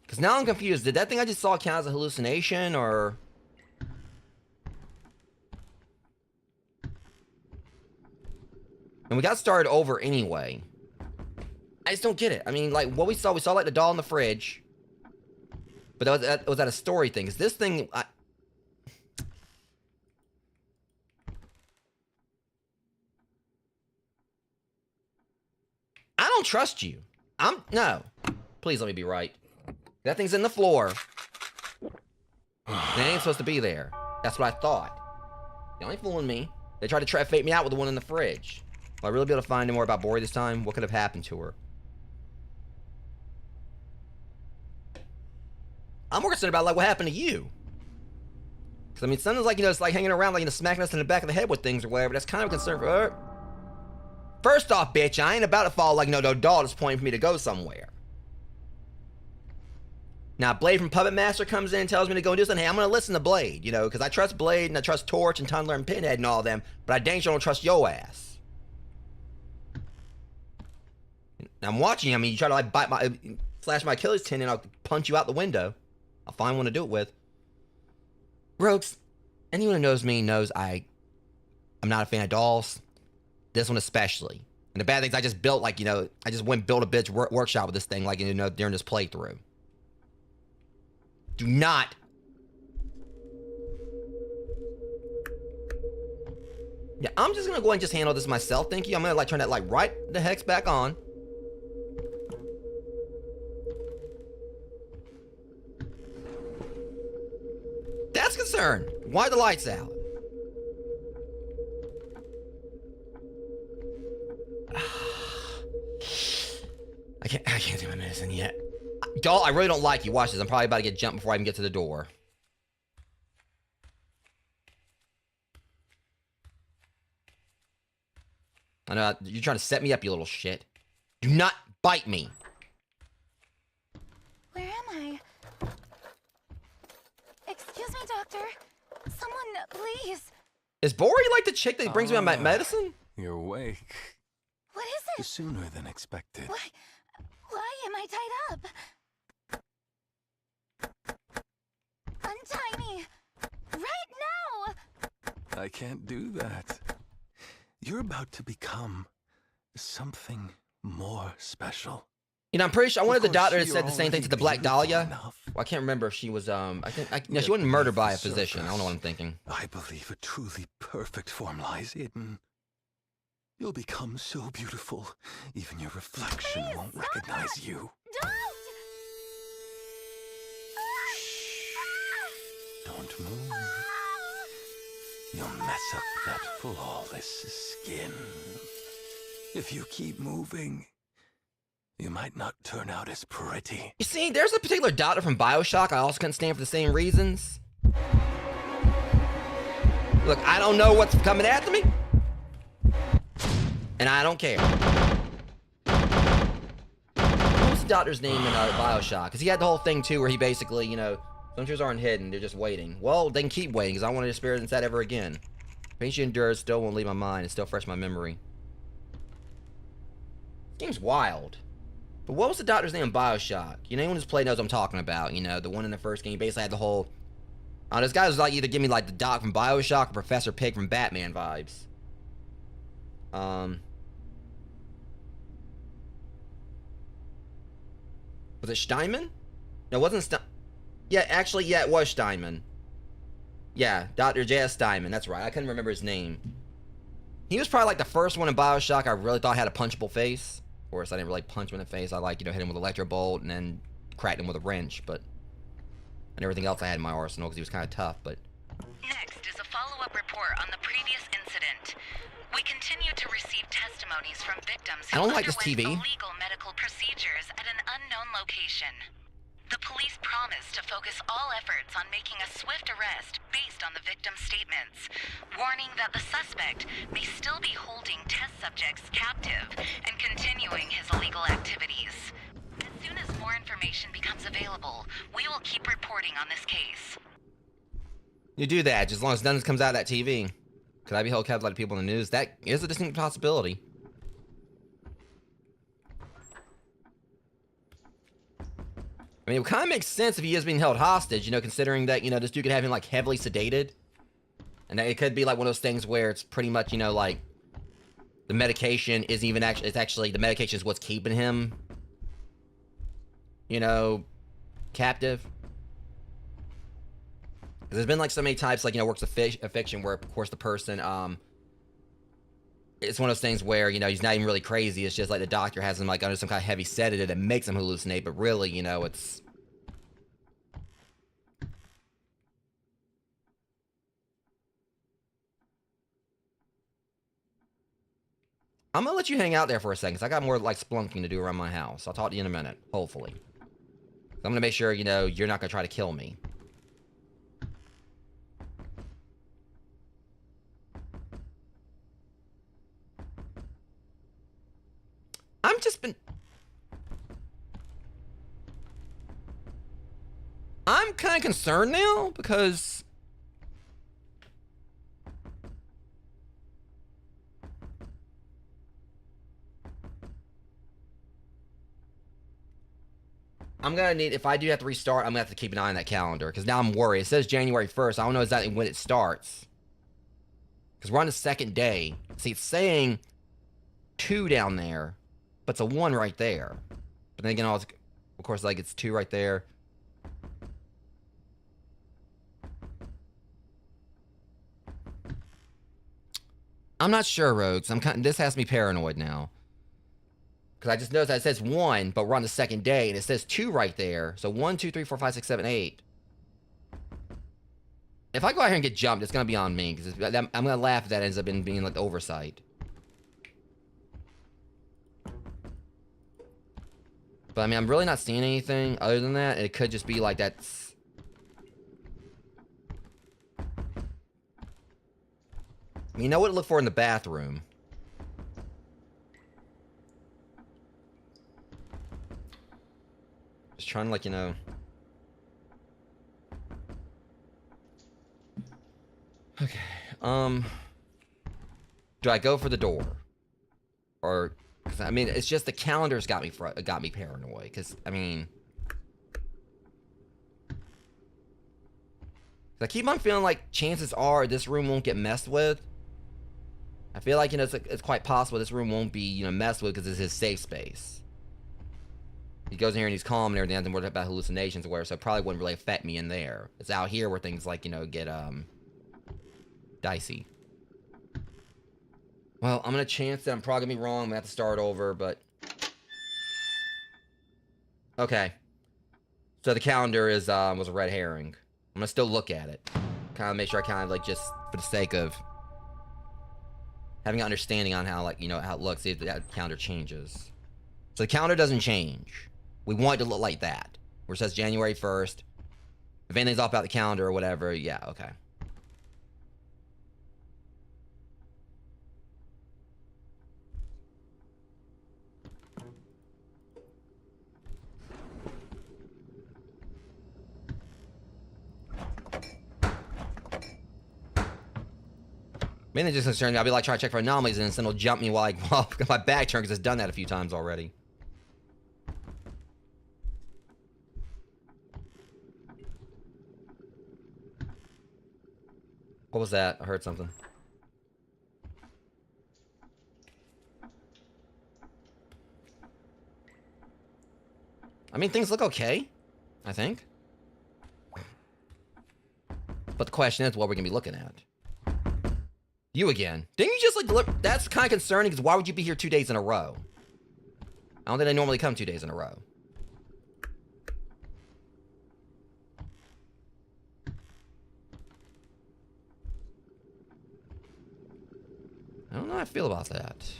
Because now I'm confused. Did that thing I just saw count as a hallucination, or... And we got started over anyway. I just don't get it. I mean, like, what we saw like the doll in the fridge. But was that a story thing? Is this thing... I don't trust you. No. Please let me be right. That thing's in the floor. It ain't supposed to be there. That's what I thought. They ain't fooling me. They tried to fake me out with the one in the fridge. Will I really be able to find any more about Bori this time? What could have happened to her? I'm more concerned about, like, what happened to you. Because, I mean, something's like, it's like hanging around, like, smacking us in the back of the head with things or whatever. That's kind of a concern for her. First off, bitch, I ain't about to follow like no doll that's pointing for me to go somewhere. Now, Blade from Puppet Master comes in and tells me to go and do something. Hey, I'm going to listen to Blade, you know, because I trust Blade and I trust Torch and Tundler and Pinhead and all them, but I dang sure don't trust yo ass. I'm watching you. I mean, you try to like slash my Achilles tendon, I'll punch you out the window. I'll find one to do it with. Rogues, anyone who knows me knows I'm not a fan of dolls. This one especially. And the bad things I just built, like, you know, I just went and built a bitch workshop with this thing, like, you know, during this playthrough. Do not. Yeah, I'm just gonna go ahead and just handle this myself, thank you. I'm gonna like turn that light right the hex back on. That's concerned. Why are the lights out? I can't do my medicine yet. Doll, I really don't like you. Watch this. I'm probably about to get jumped before I even get to the door. I know you're trying to set me up, you little shit. Do not bite me. Where am I? Excuse me, doctor. Someone, please. Is Bori like the chick that brings me my medicine? You're awake. What is it? Sooner than expected. Why am I tied up? Untie me! Right now! I can't do that. You're about to become something more special. You know, I'm pretty sure I wanted the doctor to You're say the same thing to the Black beautiful Dahlia. enough. Well, I can't remember if she was, no, she Yet wasn't murdered by a beneath the physician. I don't know what I'm surface, thinking. I believe a truly perfect form lies hidden. You'll become so beautiful, even your reflection Please, won't stop recognize it! you. Don't move. You'll mess up that flawless skin. If you keep moving, you might not turn out as pretty. You see, there's a particular doctor from BioShock I also couldn't stand for the same reasons. Look, I don't know what's coming after me. And I don't care. What was the doctor's name in BioShock? Because he had the whole thing, too, where he basically, you know, some truths aren't hidden, they're just waiting. Well, they can keep waiting, because I don't want to experience that ever again. Pain she endures still won't leave my mind. It's still fresh in my memory. This game's wild. But what was the doctor's name in BioShock? You know, anyone who's played knows what I'm talking about. You know, the one in the first game, he basically had the whole... this guy was like, either give me like the Doc from BioShock or Professor Pig from Batman vibes. Was it Steinman? No, it wasn't Yeah, actually, yeah, it was Steinman. Yeah, Dr. J.S. Steinman, that's right. I couldn't remember his name. He was probably like the first one in BioShock I really thought had a punchable face. Of course, I didn't really punch him in the face. I like, you know, hit him with an electro bolt and then cracked him with a wrench, but... And everything else I had in my arsenal because he was kind of tough, but... Next is a follow-up report on the previous incident. We continue to receive testimonies from victims I who don't like this underwent TV. illegal medical procedures at an unknown location. The police promise to focus all efforts on making a swift arrest based on the victim's statements, warning that the suspect may still be holding test subjects captive and continuing his illegal activities. As soon as more information becomes available, we will keep reporting on this case. You do that, just as long as none comes out of that TV. Could I be held captive like people in the news? That is a distinct possibility. I mean, it kind of makes sense if he is being held hostage, you know, considering that, you know, this dude could have him, like, heavily sedated. And that it could be, like, one of those things where it's pretty much, you know, like, the medication isn't even actually, it's actually, the medication is what's keeping him, you know, captive. Because there's been, like, so many types, like, you know, works of fiction where, of course, the person, it's one of those things where, you know, he's not even really crazy. It's just like the doctor has him like under some kind of heavy sedative that makes him hallucinate. But really, you know, it's... I'm gonna let you hang out there for a second, because I got more like splunking to do around my house. I'll talk to you in a minute, hopefully. I'm gonna make sure, you know, you're not gonna try to kill me. just been... I'm kind of concerned now because... I'm gonna need, if I do have to restart, I'm gonna have to keep an eye on that calendar because now I'm worried. It says January 1st. I don't know exactly when it starts because we're on the second day. See, it's saying 2 down there, but it's a 1 right there. But then again, of course, like it's 2 right there. I'm not sure, Rogues. This has me paranoid now. Because I just noticed that it says 1, but we're on the second day, and it says 2 right there. So 1, 2, 3, 4, 5, 6, 7, 8. If I go out here and get jumped, it's going to be on me. Because I'm going to laugh if that ends up being like oversight. But I mean, I'm really not seeing anything other than that. It could just be like that's... You know what to look for in the bathroom. Just trying to, like, you know... Okay, do I go for the door? Or... Cause, I mean, it's just the calendar's got me paranoid. Because, I mean... I keep on feeling like chances are this room won't get messed with. I feel like, you know, it's quite possible this room won't be, you know, messed with because it's his safe space. He goes in here and he's calm and everything, nothing more about hallucinations or whatever, so it probably wouldn't really affect me in there. It's out here where things like, you know, get, dicey. Well, I'm gonna chance that I'm probably gonna be wrong. I'm gonna have to start over, but... Okay. So the calendar is, was a red herring. I'm gonna still look at it. Kind of make sure I kind of, like, just for the sake of... having an understanding on how, like, you know, how it looks, see if that calendar changes. So the calendar doesn't change. We want it to look like that. Where it says January 1st. If anything's off about the calendar or whatever, yeah, okay. Mainly just concerned, I'll be like trying to check for anomalies and then it'll jump me while I my back turn because it's done that a few times already. What was that? I heard something. I mean, things look okay, I think. But the question is what we're going to be looking at. You again. Didn't you just, like, deliver? That's kind of concerning, because why would you be here 2 days in a row? I don't think they normally come 2 days in a row. I don't know how I feel about that.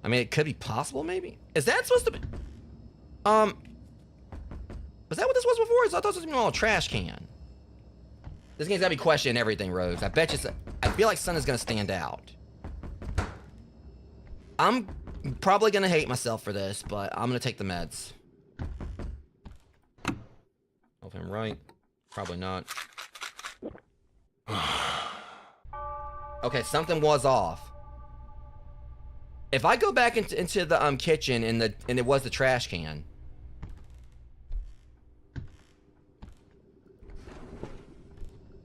I mean, it could be possible, maybe? Is that supposed to be... Was that what this was before? I thought this was a trash can. This game's got me questioning everything, Rose. I bet you... I feel like Sun is going to stand out. I'm probably going to hate myself for this, but I'm going to take the meds. Hope I'm right. Probably not. Okay, something was off. If I go back into the kitchen and it was the trash can.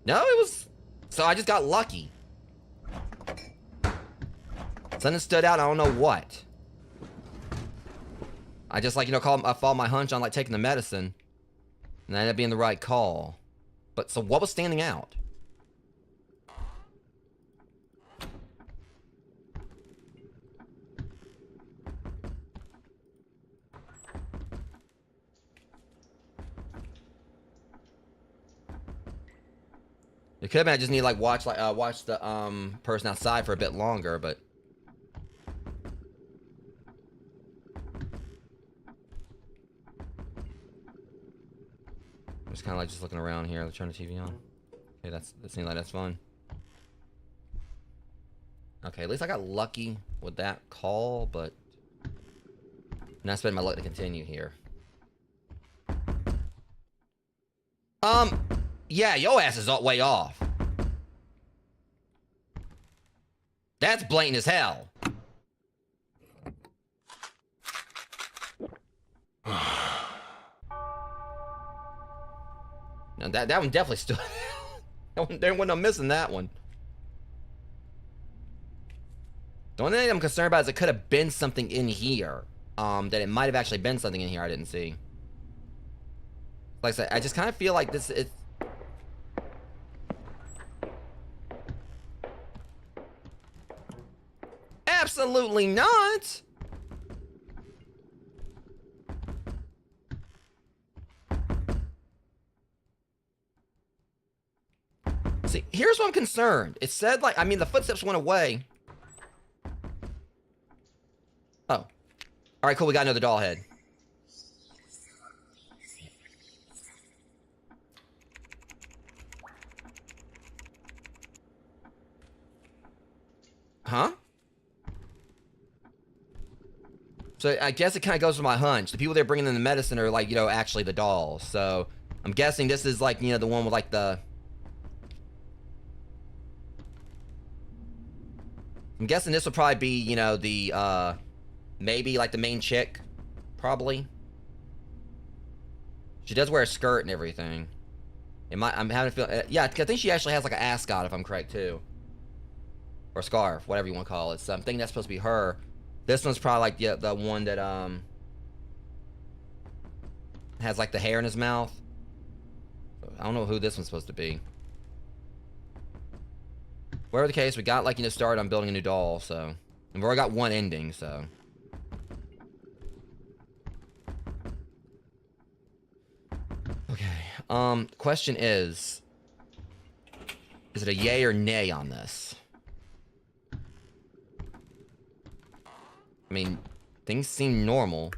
No, it was... So I just got lucky. Something stood out, I don't know what. I just, like, you know, I followed my hunch on, like, taking the medicine. And that ended up being the right call. But, so what was standing out? It could have been I just need to, like, watch the person outside for a bit longer, but I'm just kind of like just looking around here. Let's turn the TV on. Okay, that seems like that's fun. Okay, at least I got lucky with that call, but not spending my luck to continue here. Yeah, your ass is way off. That's blatant as hell. Now that one definitely stood. There wasn't no missing that one. The only thing I'm concerned about is it could have been something in here. That it might have actually been something in here I didn't see. Like I said, I just kind of feel like this is... Absolutely not! See, here's what I'm concerned. It said, like, I mean, the footsteps went away. Oh. Alright, cool, we got another doll head. Huh? So I guess it kind of goes with my hunch. The people that are bringing in the medicine are, like, you know, actually the dolls. So I'm guessing this is, like, you know, the one with, like, the... I'm guessing this will probably be, you know, the, maybe, like, the main chick. Probably. She does wear a skirt and everything. I'm having a feel... yeah, I think she actually has, like, an ascot, if I'm correct, too. Or a scarf, whatever you want to call it. So I'm thinking that's supposed to be her. This one's probably, like, the one that, has, like, the hair in his mouth. I don't know who this one's supposed to be. Whatever the case, we got, like, you know, started on building a new doll, so... And we've already got one ending, so... Okay, question is it a yay or nay on this? I mean, things seem normal.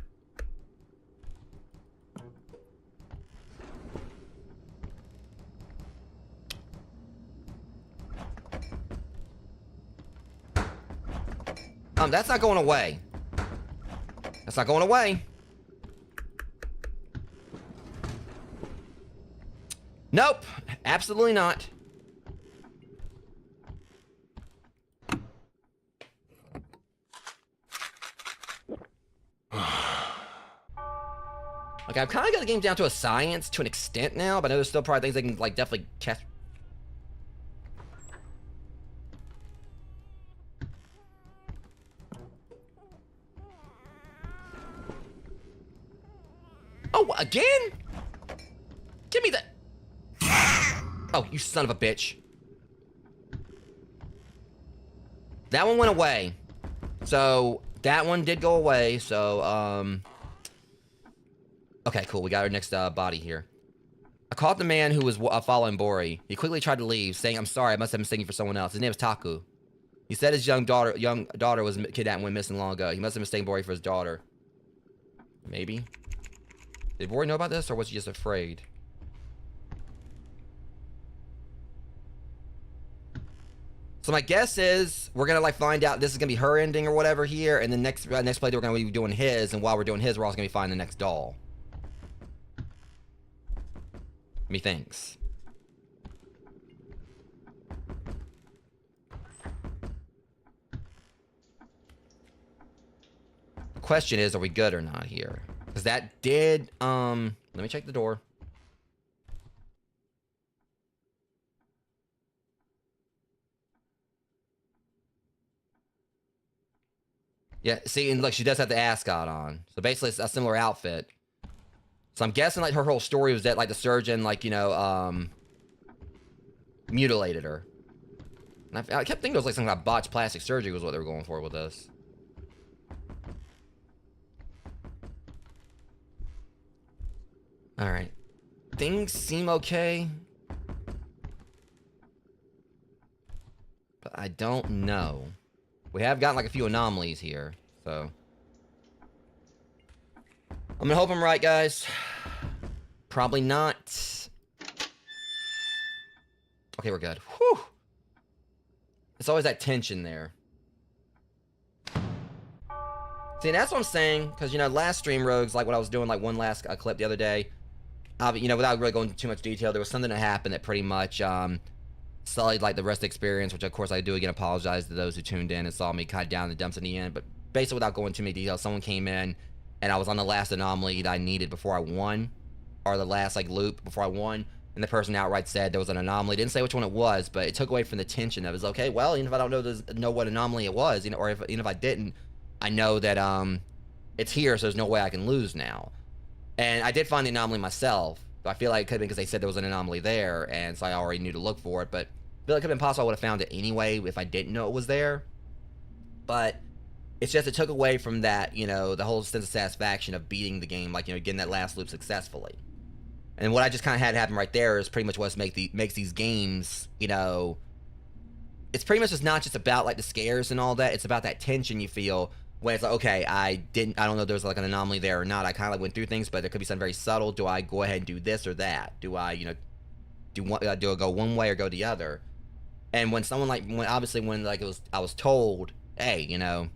That's not going away. That's not going away. Nope, absolutely not. Okay, I've kind of got the game down to a science to an extent now, but I know there's still probably things they can, like, definitely catch. Oh, again? Give me that. Oh, you son of a bitch. That one went away. So, that one did go away, so, okay, cool. We got our next body here. I caught the man who was following Bori. He quickly tried to leave, saying, "I'm sorry, I must have been mistaken for someone else." His name is Taku. He said his young daughter was kidnapped and went missing long ago. He must have mistaken Bori for his daughter. Maybe. Did Bori know about this, or was he just afraid? So my guess is we're gonna, like, find out this is gonna be her ending or whatever here, and then next playthrough we're gonna be doing his, and while we're doing his, we're also gonna be finding the next doll. Methinks. The question is, are we good or not here? Because that did, let me check the door. Yeah, see, and look, she does have the ascot on. So basically, it's a similar outfit. So I'm guessing, like, her whole story was that, like, the surgeon, like, you know, mutilated her. And I kept thinking it was, like, some kind of botched plastic surgery was what they were going for with this. Alright. Things seem okay. But I don't know. We have gotten, like, a few anomalies here, so... I'm gonna hope I'm right, guys. Probably not. Okay, we're good. Whew! It's always that tension there. See, that's what I'm saying, because, you know, last stream rogues, like what I was doing, like one last clip the other day, you know, without really going into too much detail, there was something that happened that pretty much sullied, like, the rest of the experience, which, of course, I do, again, apologize to those who tuned in and saw me cut down the dumps in the end, but basically, without going too many details, someone came in, and I was on the last anomaly that I needed before I won, or the last, like, loop before I won, and the person outright said there was an anomaly. Didn't say which one it was, but it took away from the tension of it. Was okay, well, even if I don't know what anomaly it was, you know, or even if I didn't, I know that it's here, so there's no way I can lose now. And I did find the anomaly myself. I feel like it could have been because they said there was an anomaly there, and so I already knew to look for it. But I feel like it could have been possible I would have found it anyway if I didn't know it was there. But it's just it took away from that, you know, the whole sense of satisfaction of beating the game, like, you know, getting that last loop successfully. And what I just kind of had happen right there is pretty much what makes these games, you know, it's pretty much just not just about, like, the scares and all that. It's about that tension you feel when it's like, okay, I don't know if there's, like, an anomaly there or not. I kind of, like, went through things, but there could be something very subtle. Do I go ahead and do this or that? Do I, you know, do I go one way or go the other? And when someone, like, when like, I was told, hey, you know,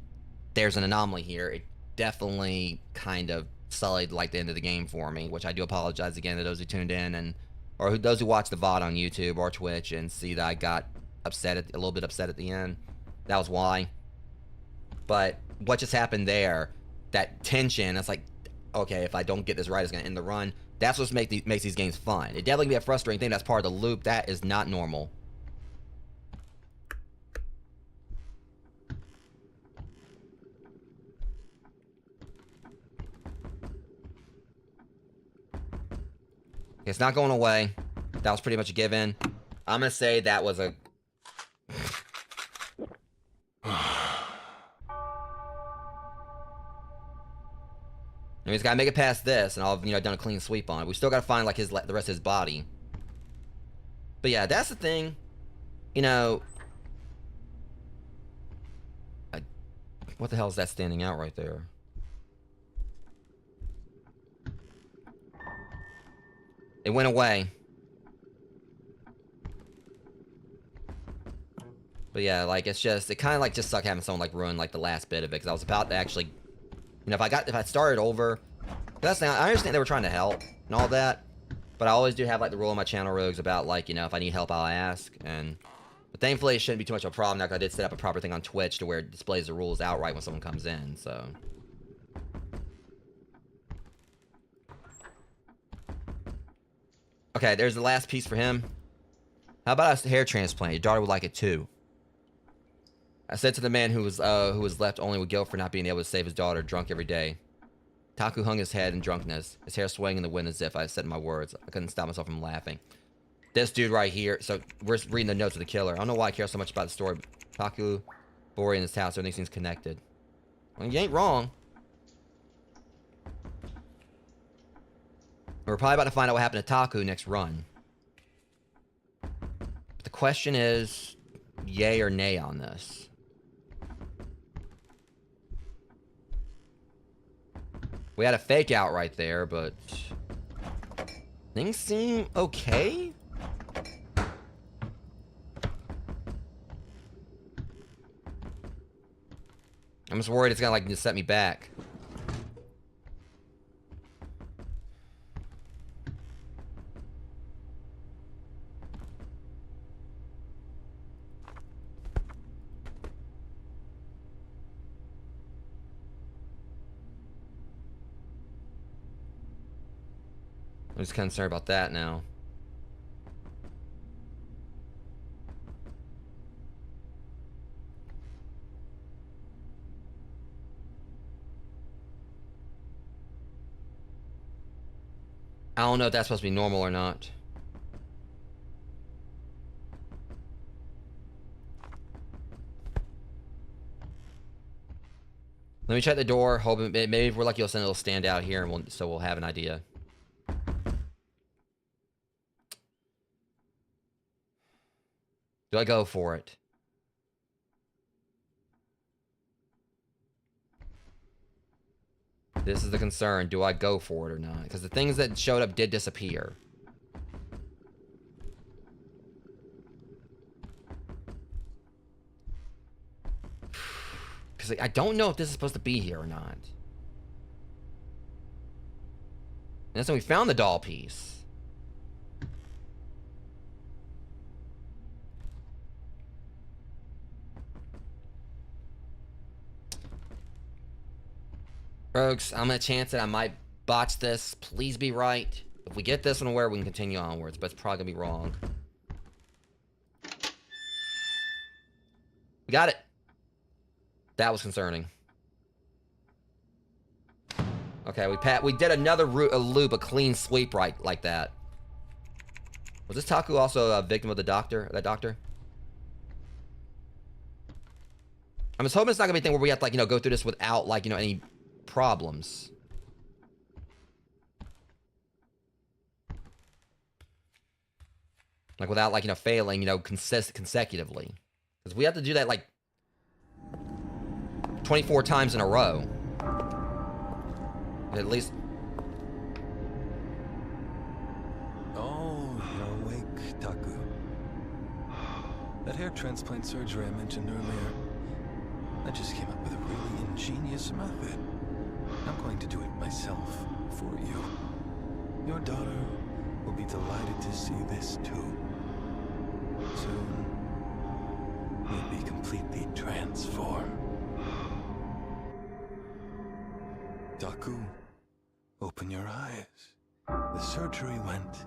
there's an anomaly here, it definitely kind of sullied, like, the end of the game for me, which I do apologize again to those who tuned in, and or those who watch the VOD on YouTube or Twitch and see that I got upset a little bit upset at the end. That was why. But what just happened there, that tension, it's like, okay, if I don't get this right, it's going to end the run. That's what makes these games fun. It definitely can be a frustrating thing. That's part of the loop. That is not normal. It's not going away. That was pretty much a given. I'm going to say that was a... I mean, he's got to make it past this, and I'll, you know, done a clean sweep on it. We still got to find, like, the rest of his body. But yeah, that's the thing. You know... what the hell is that standing out right there? It went away. But yeah, like, it's just, it kind of, like, just sucked having someone, like, ruin, like, the last bit of it, because I was about to actually, you know, if I started over, that's now, I understand they were trying to help and all that, but I always do have, like, the rule on my channel, Rogues, about, like, you know, if I need help, I'll ask, and, but thankfully, it shouldn't be too much of a problem, now, because I did set up a proper thing on Twitch to where it displays the rules outright when someone comes in, so. Okay, there's the last piece for him. How about a hair transplant? Your daughter would like it too. I said to the man who was left only with guilt for not being able to save his daughter, drunk every day. Taku hung his head in drunkenness, his hair swaying in the wind as if I had said my words. I couldn't stop myself from laughing. This dude right here, so we're reading the notes of the killer. I don't know why I care so much about the story. Taku, Bori, and his house, everything seems connected. Well, you ain't wrong. We're probably about to find out what happened to Taku next run. But the question is, yay or nay on this? We had a fake out right there, but things seem okay. I'm just worried it's gonna, like, just set me back. I'm just concerned about that now. I don't know if that's supposed to be normal or not. Let me check the door. Hoping maybe if we're lucky, it'll stand out here, and we'll have an idea. Do I go for it? This is the concern. Do I go for it or not? Because the things that showed up did disappear. Because I don't know if this is supposed to be here or not. And that's when we found the doll piece. Rogues, I'm gonna chance that I might botch this. Please be right. If we get this one aware, we can continue onwards, but it's probably gonna be wrong. We got it. That was concerning. Okay, we did another loop, a clean sweep right like that. Was this Taku also a victim of the doctor? That doctor? I'm just hoping it's not gonna be a thing where we have to, like, you know, go through this without, like, you know, any problems. Like, without, like, you know, failing, you know, consecutively. Because we have to do that, like, 24 times in a row. At least. Oh, you're awake, Taku. That hair transplant surgery I mentioned earlier, I just came up with a really ingenious method. I'm going to do it myself for you. Your daughter will be delighted to see this too. Soon, you'll be completely transformed. Taku, open your eyes. The surgery went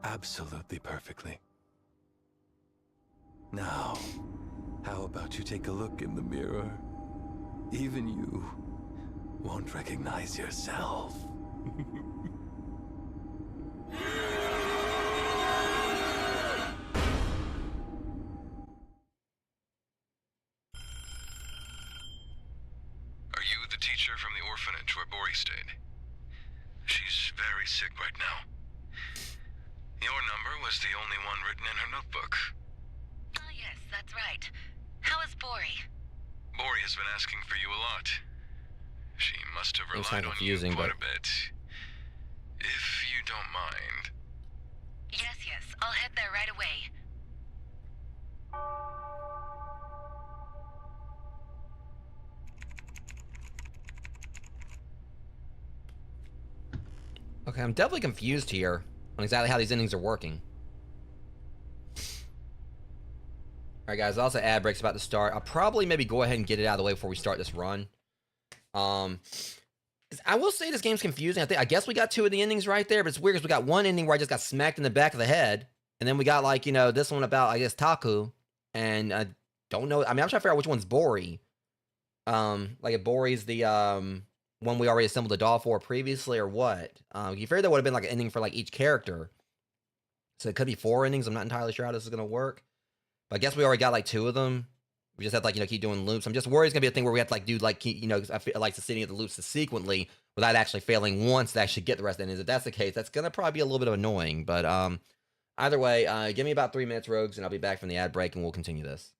absolutely perfectly. Now, how about you take a look in the mirror? Even you won't recognize yourself. Are you the teacher from the orphanage where Bori stayed? She's very sick right now. Your number was the only one written in her notebook. Oh, yes, that's right. How is Bori? Bori has been asking for you a lot. She must have It's relied not on you confusing, quite but a bit. If you don't mind. Yes, yes, I'll head there right away. okay, I'm definitely confused here on exactly how these endings are working. Alright, guys, also ad break's about to start. I'll probably maybe go ahead and get it out of the way before we start this run. I will say this game's confusing. I guess we got two of the endings right there, but it's weird because we got one ending where I just got smacked in the back of the head, and then we got, like, you know, this one about, I guess, Taku, and I don't know. I mean, I'm trying to figure out which one's Bori. Like, if Bori's the one we already assembled the doll for previously, or what? You figured that would have been like an ending for like each character, so it could be 4 endings. I'm not entirely sure how this is gonna work, but I guess we already got like 2 of them. We just have to, like, you know, keep doing loops. I'm just worried it's gonna be a thing where we have to, like, do, like, you know, I feel like sitting at the loops sequentially without actually failing once to actually get the rest of the endings. If that's the case, that's gonna probably be a little bit of annoying. But either way, give me about 3 minutes, Rogues, and I'll be back from the ad break, and we'll continue this.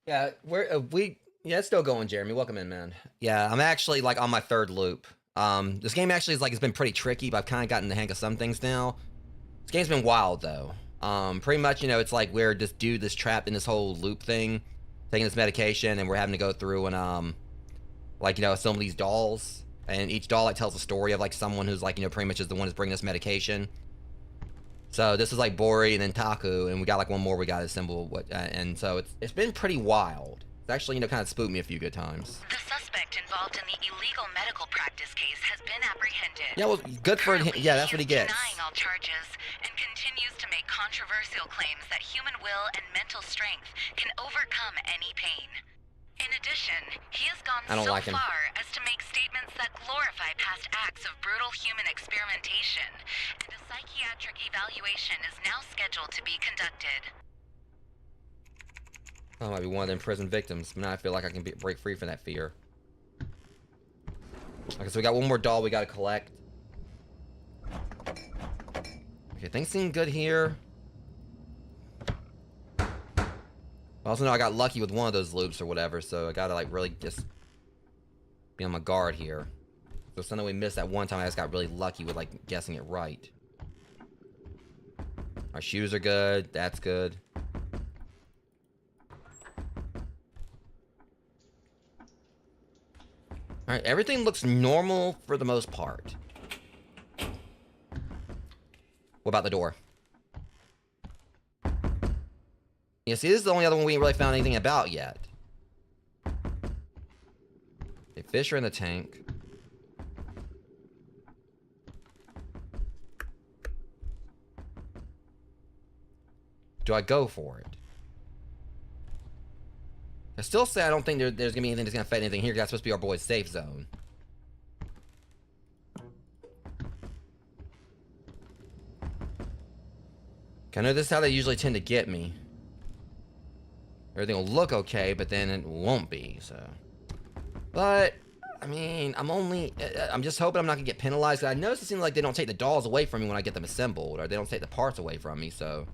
Yeah, yeah, it's still going, Jeremy. Welcome in, man. Yeah, I'm actually like on my third loop. This game actually is like it's been pretty tricky, but I've kind of gotten the hang of some things now. This game's been wild though. Pretty much, it's like we're this dude that's trapped in this whole loop thing, taking this medication, and we're having to go through and like some of these dolls, and each doll like tells a story of like someone who's like pretty much is the one who's bringing this medication. So this is like Bori and then Taku, and we got like one more we got to assemble. And so it's been pretty wild. It's actually kind of spooked me a few good times. The suspect involved in the illegal medical practice case has been apprehended. Yeah, well, good for him. Yeah, that's what he gets. Denying all charges and continues to make controversial claims that human will and mental strength can overcome any pain. In addition, he has gone so far as to make statements that glorify past acts of brutal human experimentation, and a psychiatric evaluation is now scheduled to be conducted. I might be one of them prison victims, but now I feel like I can break free from that fear. Okay, so we got one more doll we gotta collect. Okay, things seem good here. I also know I got lucky with one of those loops or whatever, so I gotta like really just be on my guard here. So something we missed that one time, I just got really lucky with like guessing it right. Our shoes are good, that's good. Alright, everything looks normal for the most part. What about the door? Yeah, see, this is the only other one we ain't really found anything about yet. Okay, fish are in the tank. Do I go for it? I still say I don't think there's gonna be anything that's gonna affect anything here, because that's supposed to be our boy's safe zone. I know this is how they usually tend to get me. Everything will look okay, but then it won't be, so. But, I mean, I'm just hoping I'm not gonna get penalized. I notice it seems like they don't take the dolls away from me when I get them assembled, or they don't take the parts away from me, so.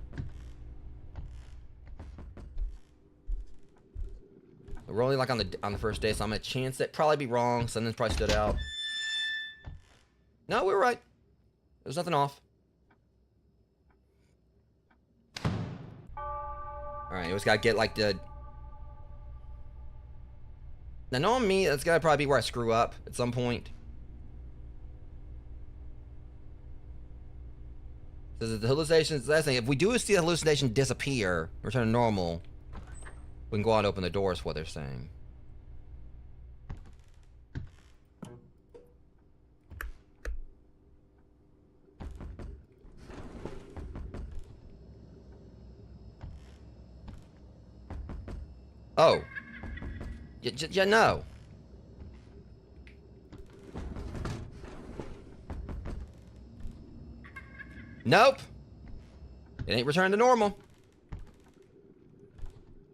We're only like on the first day, so I'm gonna chance it. Probably be wrong. Something's probably stood out. No, we were right. There's nothing off. Alright, we just gotta get like the... Now, knowing me, that's gotta probably be where I screw up at some point. So the hallucinations, that's the thing. If we do see the hallucination disappear, return to normal, we can go out and open the doors for what they're saying. Oh. Yeah, no. Nope. It ain't returned to normal.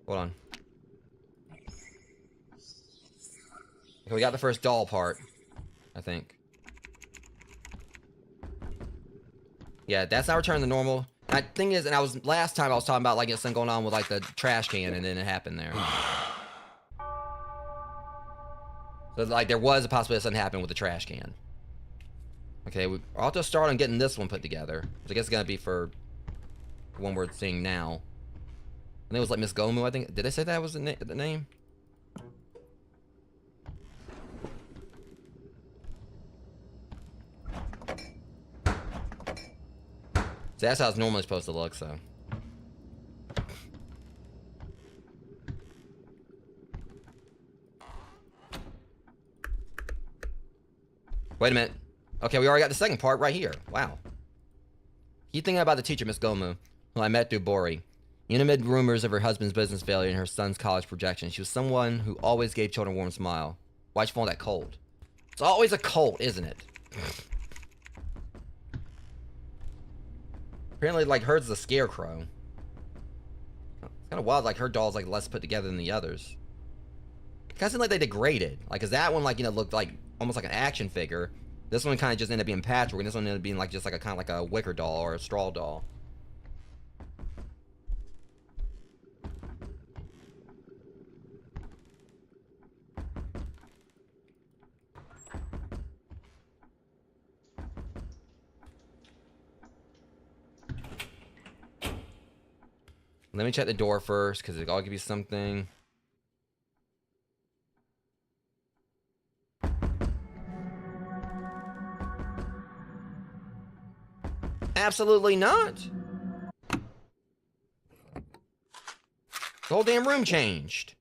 Hold on. Okay, we got the first doll part, I think. Yeah, that's not returned to normal. The thing is, and last time I was talking about like something going on with like the trash can, and then it happened there. So like there was a possibility something happened with the trash can. Okay, I'll have to start on getting this one put together, which I guess is gonna be for the one we're seeing now. I think it was like Miss Gomu. I think did they say that was the name? So that's how it's normally supposed to look, so. Wait a minute. Okay, we already got the second part right here. Wow. Keep thinking about the teacher, Miss Gomu, who I met through Bori. Even amid rumors of her husband's business failure and her son's college projections, she was someone who always gave children a warm smile. Why'd you fall that cold? It's always a cold, isn't it? Apparently, like, hers is a scarecrow. It's kind of wild, like, her doll's, like, less put together than the others. It kind of seemed like they degraded. Like, cause that one, like, looked like, almost like an action figure. This one kind of just ended up being patchwork, and this one ended up being, like, just like a kind of like a wicker doll or a straw doll. Let me check the door first, because I'll give you something. Absolutely not. The whole damn room changed.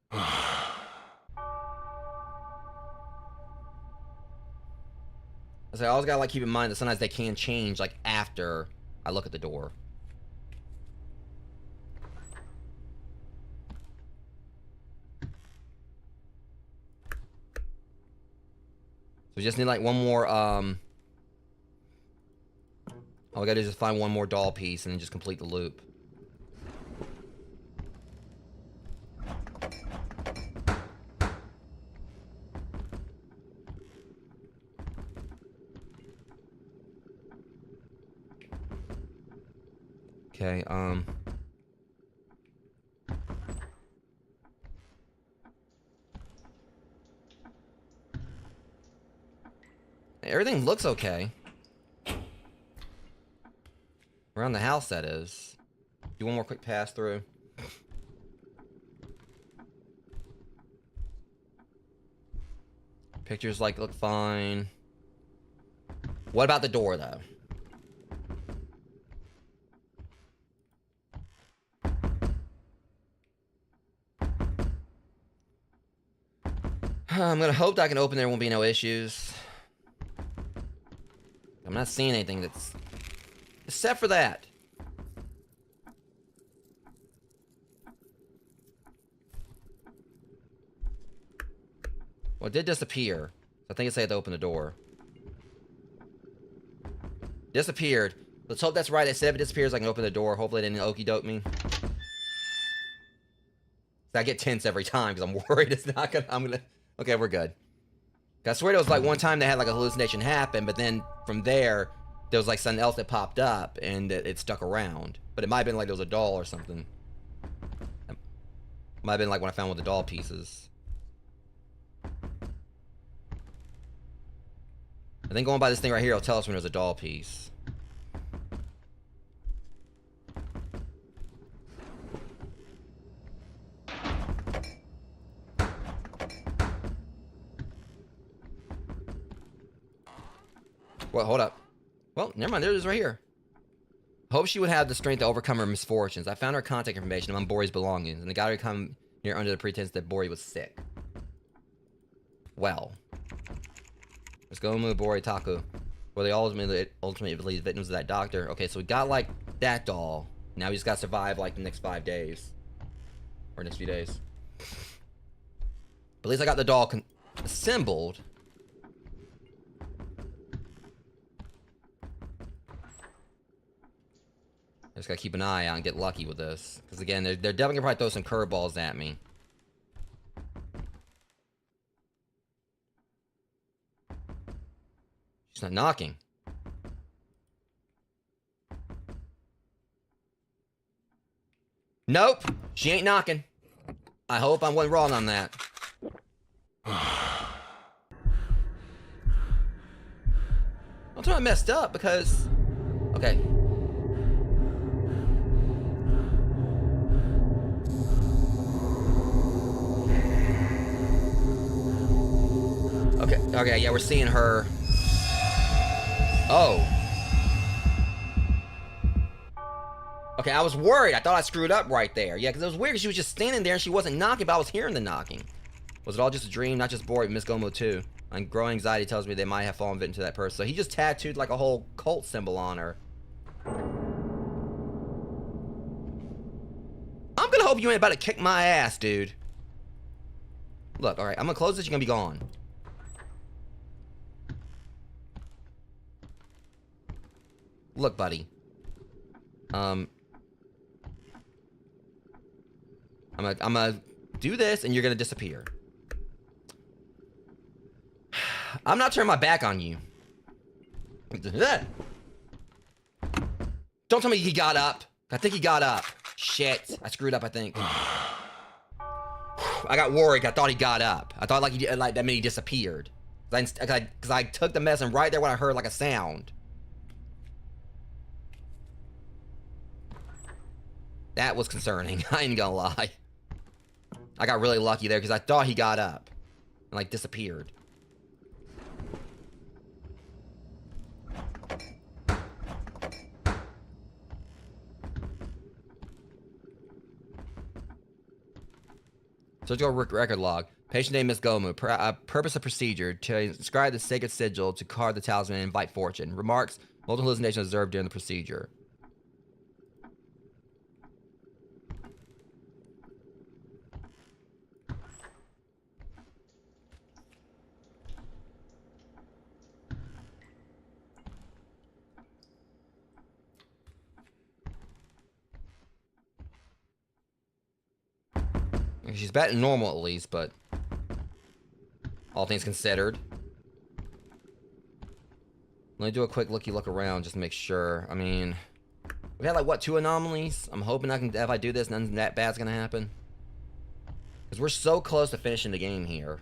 I always gotta like keep in mind that sometimes they can change like after I look at the door. So we just need like one more all we gotta do is just find one more doll piece and then just complete the loop. Okay, everything looks okay. Around the house, that is. Do one more quick pass through. Pictures like look fine. What about the door though? I'm gonna hope that I can open there won't be no issues. I'm not seeing anything that's except for that. Well, it did disappear. I think it's I had to open the door. Disappeared. Let's hope that's right. I said if it disappears, I can open the door. Hopefully it didn't okey doke me. I get tense every time because I'm worried it's not gonna. Okay, we're good. I swear it was like one time they had like a hallucination happen, but then from there was like something else that popped up and it stuck around. But it might have been like there was a doll or something. It might have been like when I found one of the doll pieces. I think going by this thing right here will tell us when there's a doll piece. Well, hold up. Well, never mind. There it is right here. Hope she would have the strength to overcome her misfortunes. I found her contact information among Bori's belongings, and the guy would come here under the pretense that Bori was sick. Well. Let's go move Bori Taku. Were they ultimately victims of that doctor? Okay, so we got, like, that doll. Now we just gotta survive, like, the next 5 days. Or next few days. But at least I got the doll assembled. I just gotta keep an eye out and get lucky with this. Because again, they're definitely gonna probably throw some curveballs at me. She's not knocking. Nope, she ain't knocking. I hope I wasn't wrong on that. I'll tell you I messed up because... Okay. Okay, yeah, we're seeing her. Oh. Okay, I was worried. I thought I screwed up right there. Yeah, because it was weird because she was just standing there and she wasn't knocking, but I was hearing the knocking. Was it all just a dream? Not just Bori, Miss Gomo too. And growing anxiety tells me they might have fallen victim to that person. So he just tattooed like a whole cult symbol on her. I'm gonna hope you ain't about to kick my ass, dude. Look, alright, I'm gonna close this, you're gonna be gone. Look, buddy. I'm gonna do this and you're gonna disappear. I'm not turning my back on you. Don't tell me he got up. I think he got up. Shit. I screwed up, I think. I got worried. I thought he got up. I thought like he like that meant he disappeared. Because I took the medicine right there when I heard like a sound. That was concerning. I ain't gonna lie. I got really lucky there because I thought he got up and like disappeared. Surgical record log. Patient name Miss Gomu. Purpose of procedure: to inscribe the sacred sigil, to carve the talisman, and invite fortune. Remarks: multiple hallucinations observed during the procedure. She's better than normal at least, but all things considered. Let me do a quick look around just to make sure. I mean, we had like what, 2 anomalies? I'm hoping if I do this, nothing that bad's gonna happen. Because we're so close to finishing the game here.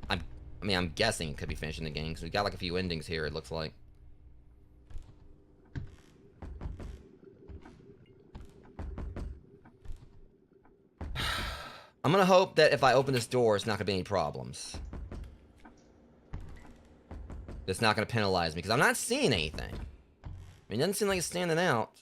I'm guessing it could be finishing the game because we got like a few endings here. It looks like. I'm gonna hope that if I open this door, it's not gonna be any problems. It's not gonna penalize me because I'm not seeing anything. I mean, it doesn't seem like it's standing out.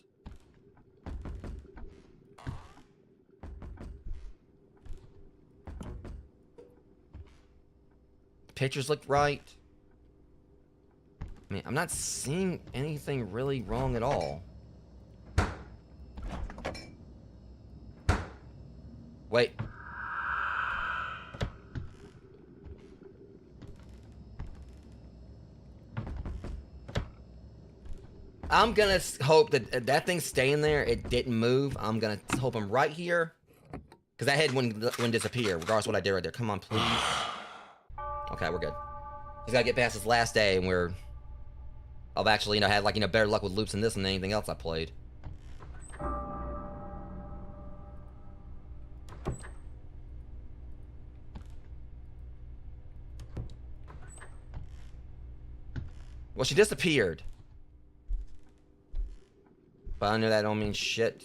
The pictures look right. I mean, I'm not seeing anything really wrong at all. Wait. I'm gonna hope that that thing's staying there. It didn't move. I'm gonna hope I'm right here. Because that head wouldn't disappear, regardless of what I did right there. Come on, please. Okay, we're good. Just gotta get past this last day, and I've actually, had like, better luck with loops than this than anything else I played. Well, she disappeared. But I know that don't mean shit.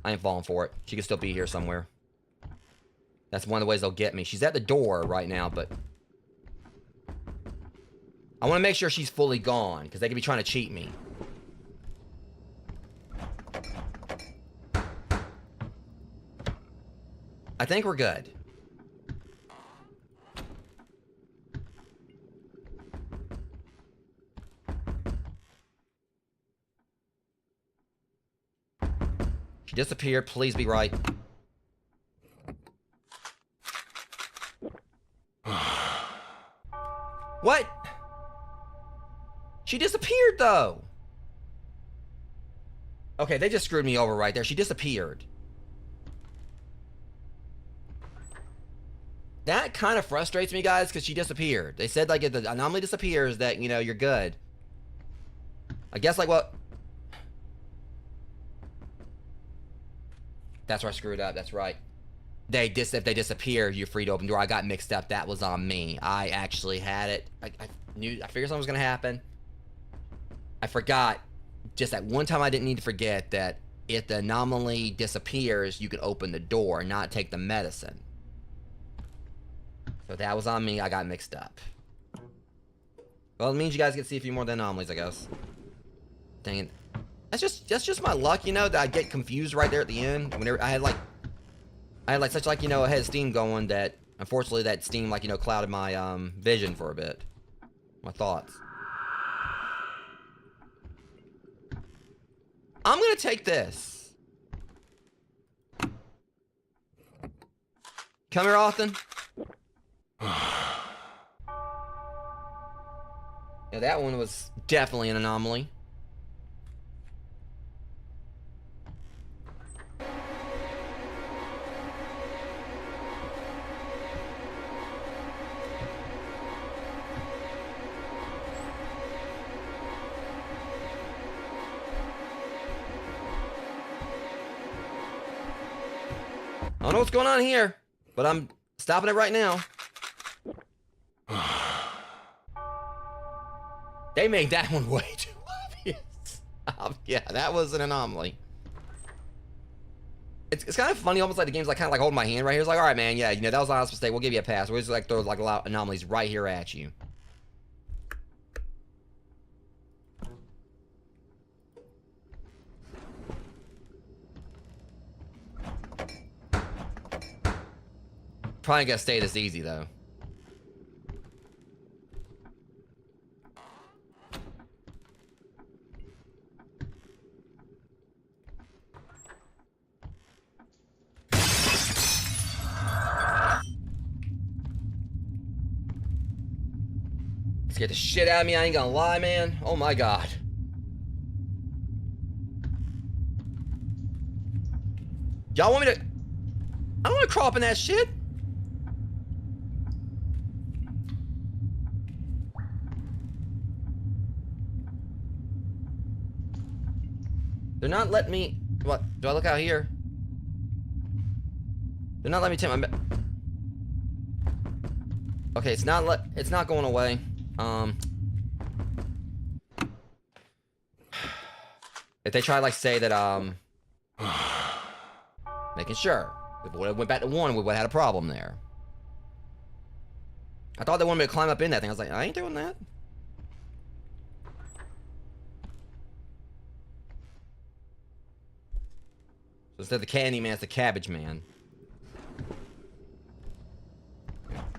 I ain't falling for it. She could still be here somewhere. That's one of the ways they'll get me. She's at the door right now, but I want to make sure she's fully gone, because they could be trying to cheat me. I think we're good. She disappeared. Please be right. What? She disappeared, though. Okay, they just screwed me over right there. She disappeared. That kind of frustrates me, guys, because she disappeared. They said, like, if the anomaly disappears, that, you're good. I guess, like, what? That's where I screwed up. That's right. If they disappear, you're free to open the door. I got mixed up. That was on me. I actually had it. I figured something was going to happen. I forgot. Just that one time I didn't need to forget that if the anomaly disappears, you can open the door and not take the medicine. So that was on me. I got mixed up. Well, it means you guys get to see a few more of the anomalies, I guess. Dang it. That's just my luck, that I get confused right there at the end. Whenever I had such a head of steam going that unfortunately that steam clouded my vision for a bit. My thoughts. I'm gonna take this. Come here, Austin. Yeah, that one was definitely an anomaly. I don't know what's going on here, but I'm stopping it right now. They made that one way too obvious. Yeah, that was an anomaly. It's kind of funny, almost like the game's like kind of like holding my hand right here. It's like, all right, man, yeah, you know, that was an honest mistake. We'll give you a pass. We'll just like throw like a lot of anomalies right here at you. Probably gonna stay this easy though. Scared the shit out of me, I ain't gonna lie, man. Oh my god. Y'all want me to... I don't want to crawl up in that shit. They're not letting me... What? Do I look out here? They're not letting me take my... Okay, it's not going away. If they try to like say that making sure if we went back to 1, we would have had a problem there. I thought they wanted me to climb up in that thing. I was like, I ain't doing that. So instead of the candy man, it's the cabbage man.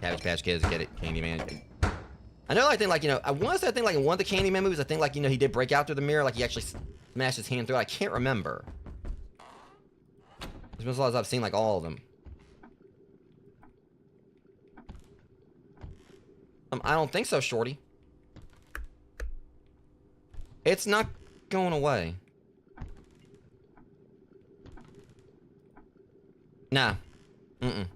Cabbage Patch Kids, get it, Candy Man. I know, I think, like, you know, I want to say, I think, like, in one of the Candyman movies, I think, like, you know, he did break out through the mirror, like, he actually smashed his hand through it. I can't remember. There's been as long as I've seen, like, all of them. I don't think so, Shorty. It's not going away. Nah. Mm-mm.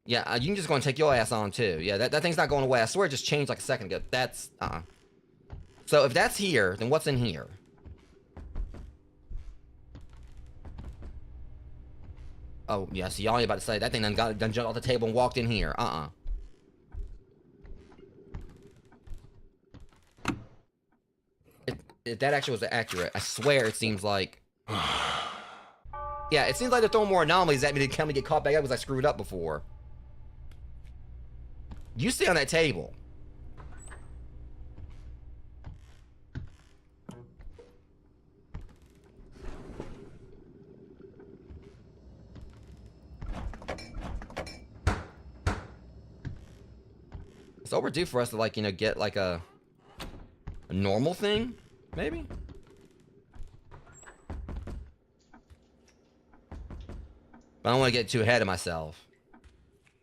Yeah, you can just go and take your ass on, too. Yeah, that thing's not going away. I swear it just changed like a second ago. That's, So if that's here, then what's in here? Oh, yeah, see, y'all ain't about to say that thing done jumped off the table and walked in here. If that actually was accurate, I swear it seems like... Yeah, it seems like they're throwing more anomalies at me to come and get caught back up because I screwed up before. You stay on that table. It's overdue for us to, like, you know, get, like, a normal thing, maybe? But I don't want to get too ahead of myself.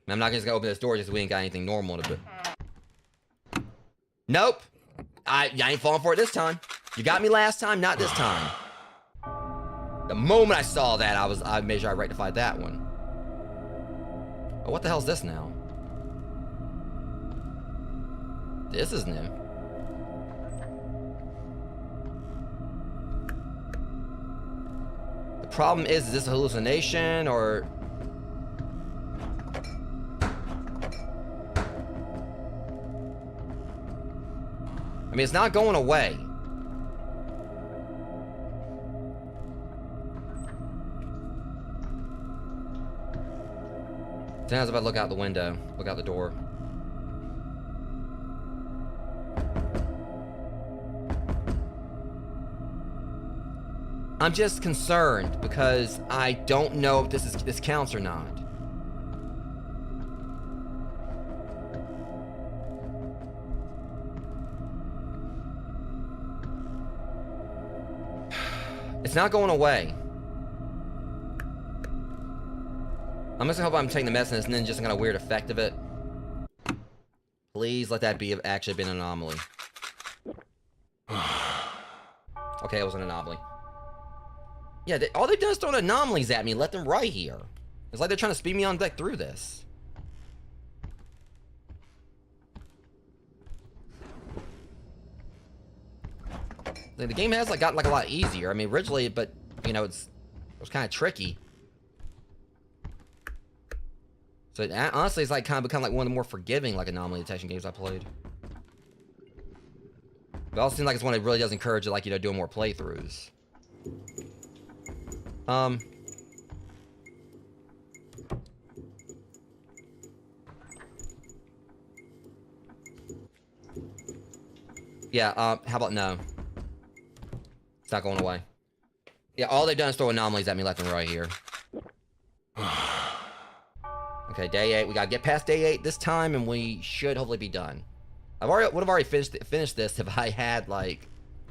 I'm not just gonna open this door just so we ain't got anything normal to do. Nope. I ain't falling for it this time. You got me last time, not this time. The moment I saw that, I made sure I rectified that one. Oh, what the hell's this now? This is new. The problem is this a hallucination or... I mean, it's not going away. Sometimes I was about to look out the window, look out the door. I'm just concerned because I don't know if this counts or not. It's not going away. I'm just gonna hope I'm taking the medicine and then just got a weird effect of it. Please let that be actually been an anomaly. Okay, it was an anomaly. Yeah, all they've done is throw anomalies at me and let them right here. It's like they're trying to speed me on back through this. the game has like got like a lot easier. I mean, originally, but you know, it was kind of tricky. So honestly, it's like kind of become like one of the more forgiving like anomaly detection games I played. But it also seems like it's one that really does encourage like, you know, doing more playthroughs. Yeah, how about no? It's not going away. Yeah, all they've done is throw anomalies at me left and right here. Okay, day 8. We gotta get past day 8 this time, and we should hopefully be done. Would have already finished this if I had like,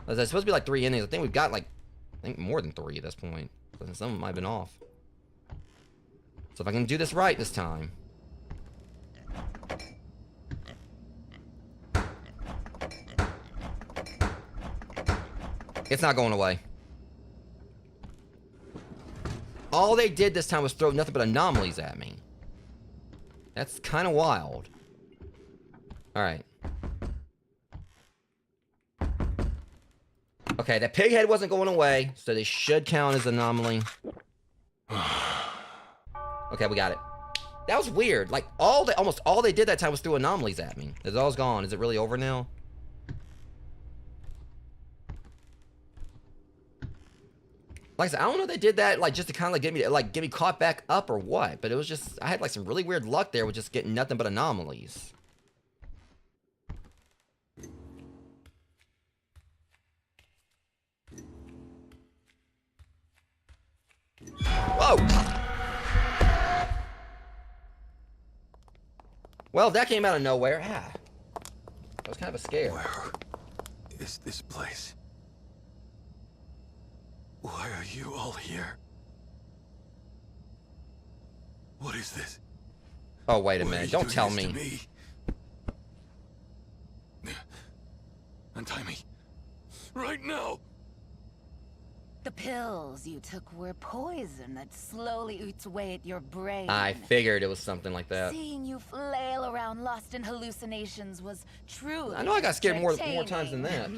it's supposed to be like 3 endings. I think we've got like, I think more than 3 at this point. Some of them might have been off. So if I can do this right this time. It's not going away. All they did this time was throw nothing but anomalies at me. That's kind of wild. Alright. Okay, that pig head wasn't going away, so they should count as anomaly. Okay, we got it. That was weird. Like, almost all they did that time was throw anomalies at me. It's all gone. Is it really over now? Like I said, I don't know if they did that like just to kind of like get me caught back up or what, but it was just, I had like some really weird luck there with just getting nothing but anomalies. Whoa! Well, that came out of nowhere. Ah, that was kind of a scare. Where is this place? Why are you all here? What is this? Oh, wait a Why are minute. you Don't doing tell this to me. Untie me. Right now. The pills you took were poison that slowly eats away at your brain. I figured it was something like that. Seeing you flail around lost in hallucinations was truly I know I got scared more times than that.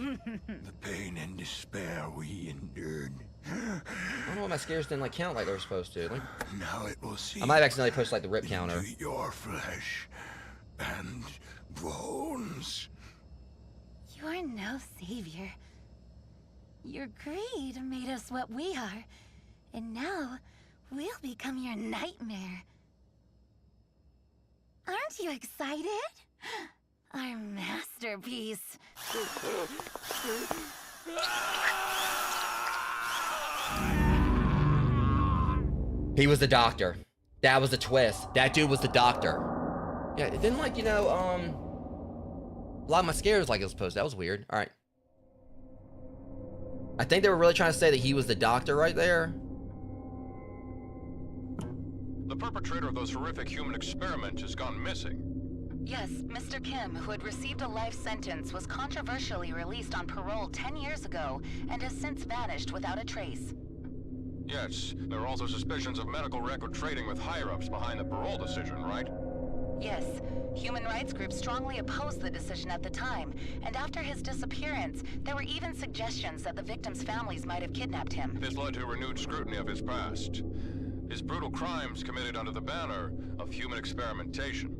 The pain and despair we endured. I don't know if my scares didn't like count like they were supposed to. Like, Now it will see. I might have accidentally pushed like the rip counter. into your flesh and bones. You are no savior. Your greed made us what we are, and now we'll become your nightmare. Aren't you excited? Our masterpiece. He was the doctor. That was the twist. That dude was the doctor. Yeah, it didn't like, you know, a lot of my scares like it was supposed to. That was weird. All right. I think they were really trying to say that he was the doctor right there. The perpetrator of those horrific human experiments has gone missing. Yes, Mr. Kim, who had received a life sentence, was controversially released on parole 10 years ago and has since vanished without a trace. Yes, there are also suspicions of medical record trading with higher-ups behind the parole decision, right? Yes, human rights groups strongly opposed the decision at the time, and after his disappearance, there were even suggestions that the victims' families might have kidnapped him. This led to renewed scrutiny of his past. His brutal crimes committed under the banner of human experimentation.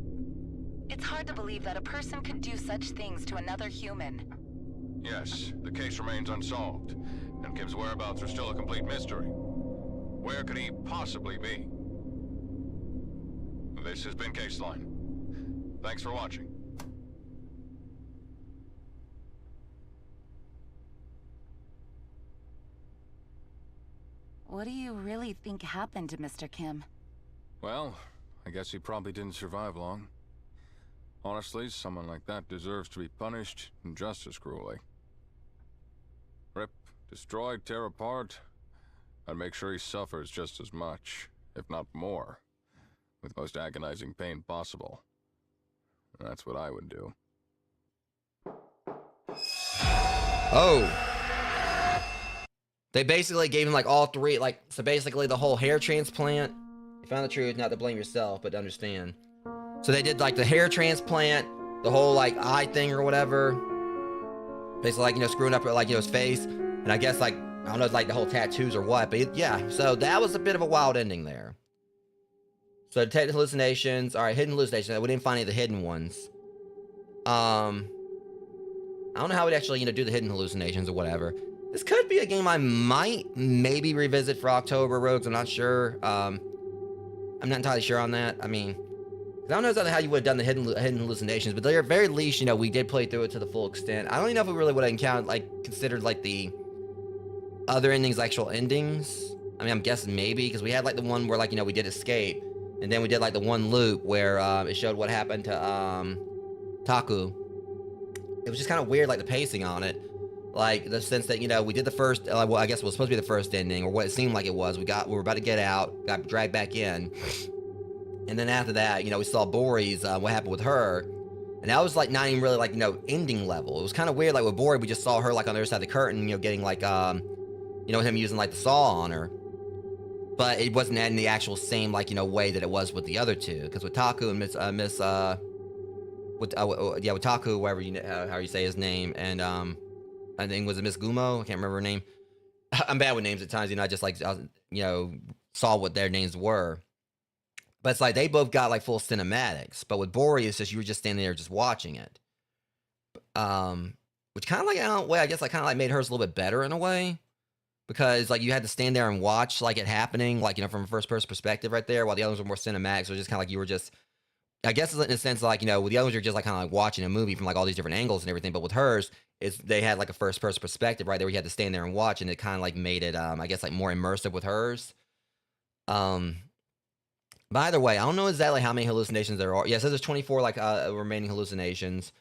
It's hard to believe that a person could do such things to another human. Yes, the case remains unsolved, and Kim's whereabouts are still a complete mystery. Where could he possibly be? This has been Caseline. Thanks for watching. What do you really think happened to Mr. Kim? Well, I guess he probably didn't survive long. Honestly, someone like that deserves to be punished just as cruelly. Rip, destroy, tear apart. I'd make sure he suffers just as much, if not more, with most agonizing pain possible. That's what I would do. Oh. They basically gave him like all 3, like, so basically the whole hair transplant. You found the truth, not to blame yourself, but to understand. So they did like the hair transplant, the whole like eye thing or whatever. basically like screwing up like his face, and I guess like I don't know like the whole tattoos or what, but yeah. So that was a bit of a wild ending there. So detected hallucinations. All right, hidden hallucinations. We didn't find any of the hidden ones. I don't know how we'd actually, do the hidden hallucinations or whatever. This could be a game I might maybe revisit for October Rogues. I'm not sure. I'm not entirely sure on that. I mean, I don't know exactly how you would have done the hidden hallucinations, but at the very least, we did play through it to the full extent. I don't even know if we really would have encountered, considered, the other endings, actual endings. I mean, I'm guessing maybe, because we had, the one where, we did escape, and then we did, the one loop where, it showed what happened to, Taku. It was just kind of weird, the pacing on it. The sense that, we did the first, well, I guess it was supposed to be the first ending, or what it seemed like it was. We were about to get out, got dragged back in. And then after that, we saw Bori's, what happened with her. And that was, not even really, ending level. It was kind of weird, with Bori, we just saw her, on the other side of the curtain, getting, him using, the saw on her. But it wasn't in the actual same, way that it was with the other two. Because with Taku and with Taku, whatever how you say his name, and I think was it Miss Gumo? I can't remember her name. I'm bad with names at times. I just saw what their names were. But it's they both got full cinematics. But with Bori, it's just you were just standing there just watching it. Which kind of in a way, I guess kind of made hers a little bit better in a way. Because you had to stand there and watch it happening, from a first person perspective right there, while the others were more cinematics. So it was just kind of you were just, I guess in a sense with the others you're just kind of watching a movie from all these different angles and everything. But with hers, they had a first person perspective right there where you had to stand there and watch, and it kind of made it I guess more immersive with hers. But either way, I don't know exactly how many hallucinations there are. Yeah, it says there's 24 remaining hallucinations.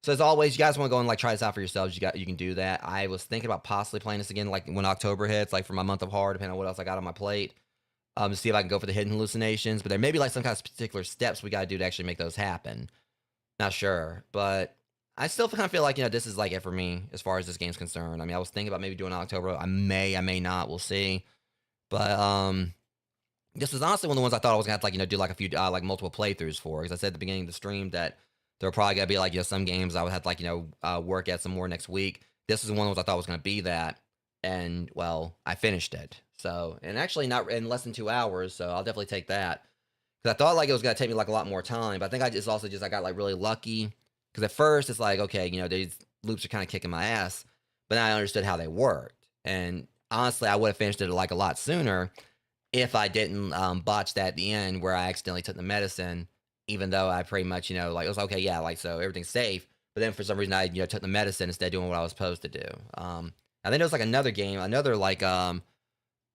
So as always, you guys want to go and try this out for yourselves, you can do that. I was thinking about possibly playing this again when October hits, for my month of horror, depending on what else I got on my plate. To see if I can go for the hidden hallucinations. But there may be some kind of particular steps we got to do to actually make those happen. Not sure, but I still kind of feel this is it for me as far as this game's concerned. I mean, I was thinking about maybe doing October. I may not. We'll see. But this was honestly one of the ones I thought I was gonna have to do a few multiple playthroughs for. Because I said at the beginning of the stream that there were probably gonna be some games I would have to work at some more next week. This is one of the ones I thought was gonna be that, and well, I finished it. So, and actually not in less than 2 hours. So I'll definitely take that. Because I thought it was gonna take me a lot more time. But I think I got really lucky. Because at first it's okay, these loops are kind of kicking my ass. But then I understood how they worked. And honestly, I would have finished it a lot sooner if I didn't botch that at the end where I accidentally took the medicine, even though I pretty much, it was okay, yeah, so everything's safe. But then for some reason I, took the medicine instead of doing what I was supposed to do. I think there was another game, another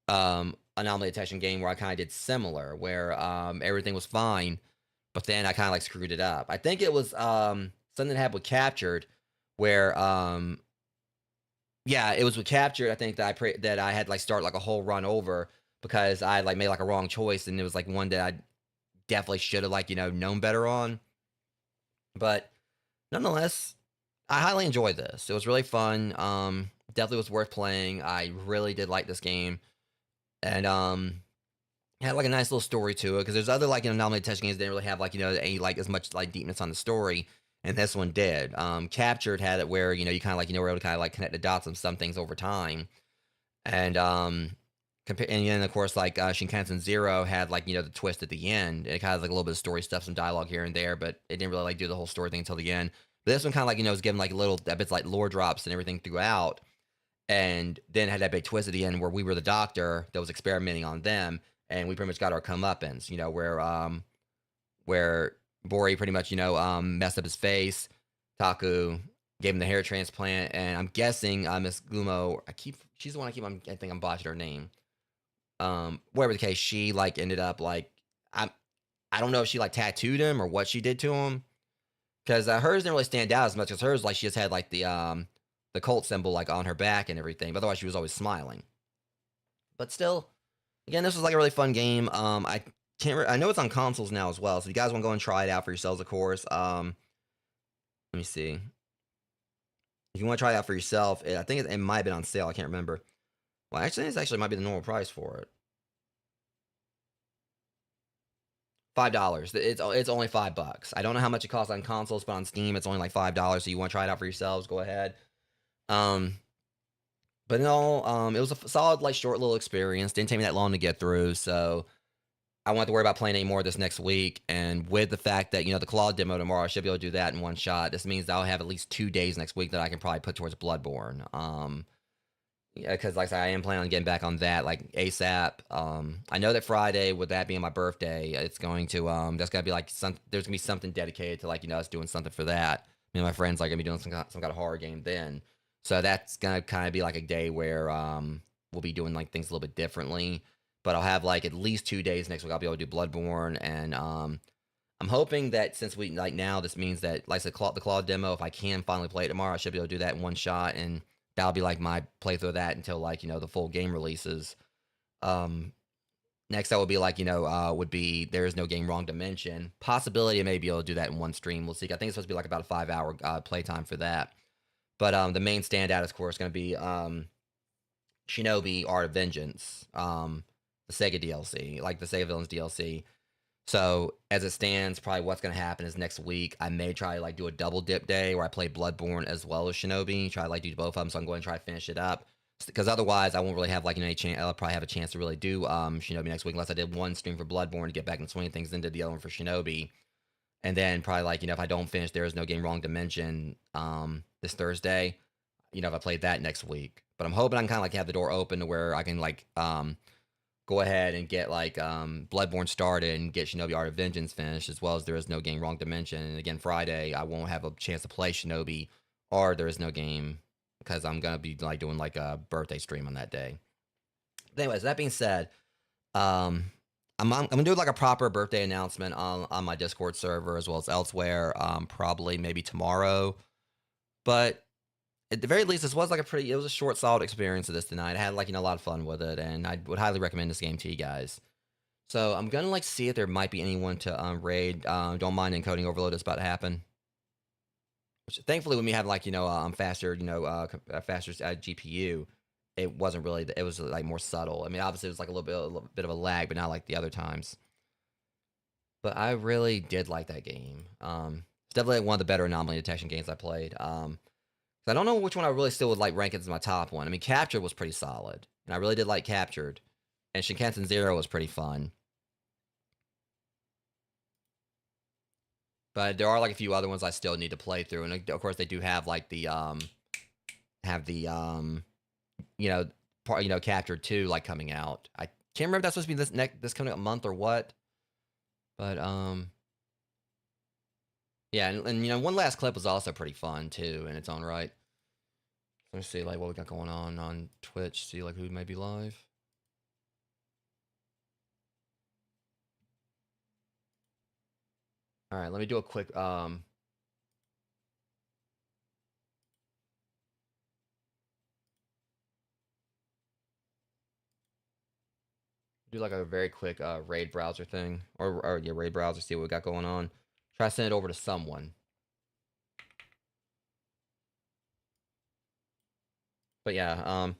anomaly detection game where I kind of did similar, where everything was fine, but then I kind of screwed it up. I think it was something that happened with Captured, where yeah, it was with Captured. I think that I had start a whole run over because I made a wrong choice, and it was one that I definitely should have known better on. But nonetheless, I highly enjoyed this. It was really fun. Definitely was worth playing. I really did like this game, and had a nice little story to it. Because there's other anomaly detection games that didn't really have any as much deepness on the story, and this one did. Captured had it where you kind of were able to kind of connect the dots on some things over time, and and then of course Shinkansen Zero had the twist at the end. It kind of a little bit of story stuff, some dialogue here and there, but it didn't really do the whole story thing until the end. But this one kind of was given little bits lore drops and everything throughout, and then had that big twist at the end where we were the doctor that was experimenting on them, and we pretty much got our comeuppance, where Bori pretty much messed up his face, Taku gave him the hair transplant, and I'm guessing Miss Gumo, she's the one I think I'm botching her name. Whatever the case, she ended up I don't know if she tattooed him or what she did to him, because hers didn't really stand out as much as hers she just had the cult symbol on her back and everything, but otherwise she was always smiling. But still, again, this was a really fun game. I know it's on consoles now as well, so if you guys want to go and try it out for yourselves, of course. Let me see. If you want to try it out for yourself, I think it might have been on sale. I can't remember. Well, actually, this actually might be the normal price for it. $5. It's only $5. I don't know how much it costs on consoles, but on Steam, it's only $5. So you want to try it out for yourselves, go ahead. Um, but in all, it was a solid, like, short little experience. Didn't take me that long to get through, so I won't have to worry about playing any more this next week. And with the fact that, the Claw demo tomorrow, I should be able to do that in one shot. This means that I'll have at least 2 days next week that I can probably put towards Bloodborne. Yeah, because like I said, I am planning on getting back on that like ASAP. I know that Friday, with that being my birthday, it's going to that's gonna be like there's gonna be something dedicated to like us doing something for that. Me and my friends like gonna be doing some kind of horror game then. So that's gonna kind of be like a day where we'll be doing like things a little bit differently. But I'll have like at least 2 days next week. I'll be able to do Bloodborne, and I'm hoping that since we like now, this means that like I said, the Claw demo, if I can finally play it tomorrow, I should be able to do that in one shot, and that'll be like my playthrough of that until like the full game releases. Um, Next that would be like would be There Is No Game Wrong Dimension. Possibility I may be able to do that in one stream. We'll see. I think it's supposed to be like about a 5 hour playtime for that. But the main standout, of course, going to be Shinobi Art of Vengeance, the Sega DLC, like the Sega Villains DLC. So as it stands, probably what's going to happen is next week I may try to like do a double dip day where I play Bloodborne as well as Shinobi. Try to like do both of them, so I'm going to try to finish it up. Because otherwise, I won't really have like any chance. I'll probably have a chance to really do Shinobi next week unless I did one stream for Bloodborne to get back and swing things, then did the other one for Shinobi, and then probably like if I don't finish There Is No Game Wrong Dimension this Thursday, if I played that next week. But I'm hoping I can kind of like have the door open to where I can like go ahead and get like Bloodborne started and get Shinobi Art of Vengeance finished, as well as There Is No Game Wrong Dimension. And again, Friday I won't have a chance to play Shinobi or There Is No Game because I'm gonna be like doing like a birthday stream on that day. But anyways, that being said, I'm gonna do like a proper birthday announcement on my Discord server as well as elsewhere. Probably maybe tomorrow, but at the very least, this was like it was a short, solid experience of this tonight. I had like a lot of fun with it, and I would highly recommend this game to you guys. So I'm gonna like see if there might be anyone to raid. Don't mind encoding overload that's about to happen. Which thankfully, when we have like faster faster GPU, it wasn't really. It was like more subtle. I mean, obviously it was like a little bit of a lag, but not like the other times. But I really did like that game. It's definitely one of the better anomaly detection games I played. I don't know which one I really still would like rank as my top one. I mean, Captured was pretty solid, and I really did like Captured, and Shinkansen Zero was pretty fun. But there are like a few other ones I still need to play through, and of course they do have like the Captured 2 like coming out. I can't remember if that's supposed to be this coming up month or what. But yeah, and one last clip was also pretty fun too in its own right. Let me see like what we got going on Twitch. See like who may be live. All right, let me do a quick do like a very quick raid browser thing or yeah, raid browser, see what we got going on. Try to send it over to someone. But yeah,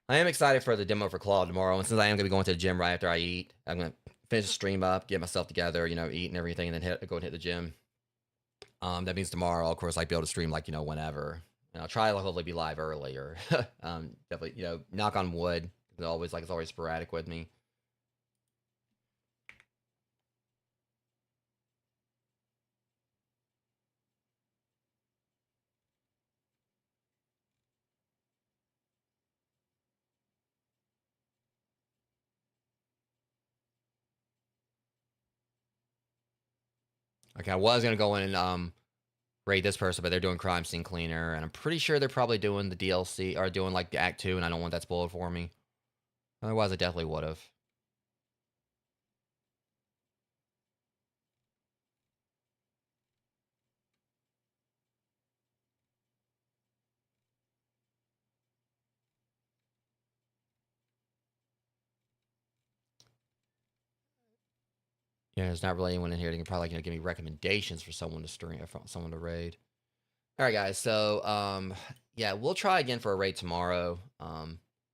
I am excited for the demo for Claw tomorrow, and since I am gonna be going to the gym right after I eat, I'm gonna finish the stream up, get myself together, eat and everything, and then go and hit the gym. That means tomorrow I'll of course like be able to stream like whenever. And I'll try to hopefully be live early or definitely knock on wood. It's always sporadic with me. Okay, I was gonna go in and raid this person, but they're doing Crime Scene Cleaner, and I'm pretty sure they're probably doing the DLC or doing like the Act 2, and I don't want that spoiled for me. Otherwise, I definitely would have. Yeah, there's not really anyone in here that can probably give me recommendations for someone to stream, for someone to raid. All right, guys. So yeah, we'll try again for a raid tomorrow.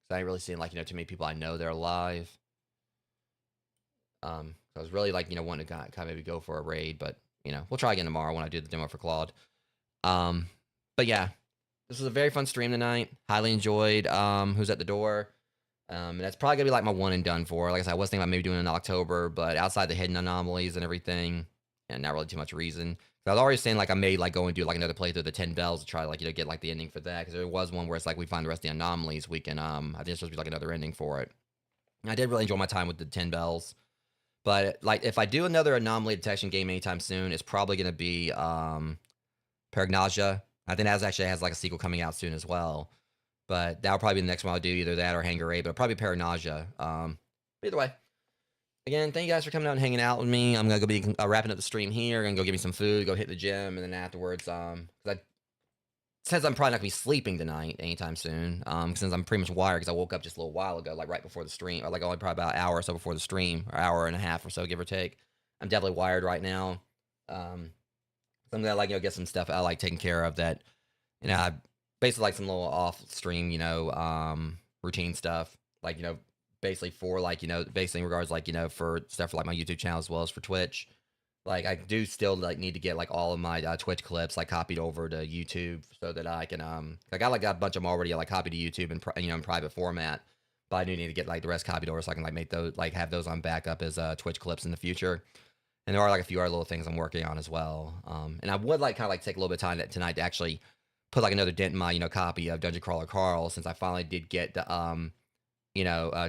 I ain't really seeing like too many people I know that are live. I was really like wanting to kind of maybe go for a raid, but we'll try again tomorrow when I do the demo for Claude. But yeah, this was a very fun stream tonight. Highly enjoyed Who's at the Door. And that's probably gonna be like my one and done for. Like I said, I was thinking about maybe doing it in October, but outside the hidden anomalies and everything, and not really too much reason. I was already saying like I may like go and do like another playthrough of the 10 bells to try to like get like the ending for that, because there was one where it's like we find the rest of the anomalies, we can I think it's supposed to be like another ending for it. And I did really enjoy my time with the 10 bells. But like if I do another anomaly detection game anytime soon, it's probably gonna be Paragnasia. I think that actually has like a sequel coming out soon as well. But that'll probably be the next one I'll do, either that or Hangar 8, but it'll probably be Paragnasia. Either way. Again, thank you guys for coming out and hanging out with me. I'm going to go be wrapping up the stream here. I'm going to go get me some food, go hit the gym, and then afterwards, since I'm probably not going to be sleeping tonight anytime soon, since I'm pretty much wired because I woke up just a little while ago, like right before the stream, or like only probably about an hour or so before the stream, or hour and a half or so, give or take. I'm definitely wired right now. So I'm going to like, get some stuff I like taken care of that, I basically like some little off stream, routine stuff, like, basically for like, basically in regards like, for stuff for like my YouTube channel as well as for Twitch. Like I do still like need to get like all of my Twitch clips like copied over to YouTube so that I can I got like a bunch of them already like copied to YouTube and in private format, but I do need to get like the rest copied over so I can like make those, like have those on backup as Twitch clips in the future. And there are like a few other little things I'm working on as well. And I would like kind of like take a little bit of time tonight to actually put like another dent in my copy of Dungeon Crawler Carl, since I finally did get the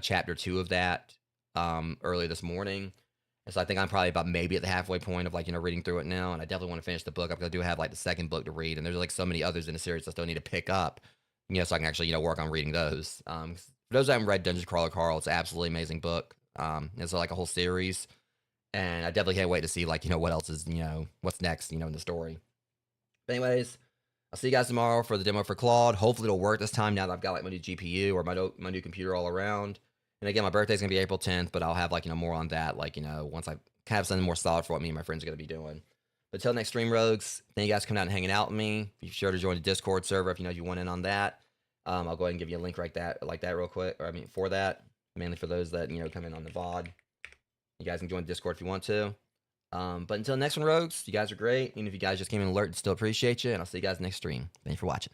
chapter 2 of that early this morning. And so I think I'm probably about maybe at the halfway point of like reading through it now, and I definitely want to finish the book up because I do have like the second book to read, and there's like so many others in the series I still need to pick up, so I can actually work on reading those. For those that haven't read Dungeon Crawler Carl, it's an absolutely amazing book. It's like a whole series, and I definitely can't wait to see like what else is what's next in the story. But anyways, I'll see you guys tomorrow for the demo for Claude. Hopefully it'll work this time now that I've got like my new GPU or my new computer all around. And again, my birthday's gonna be April 10th, but I'll have like more on that, like once I have something more solid for what me and my friends are gonna be doing. But till next stream, Rogues, thank you guys for coming out and hanging out with me. Be sure to join the Discord server if you want in on that. I'll go ahead and give you a link like that real quick, or for that, mainly for those that come in on the VOD. You guys can join the Discord if you want to. But until next one, Rogues, you guys are great. Even if you guys just came in alert, still appreciate you, and I'll see you guys next stream. Thank you for watching.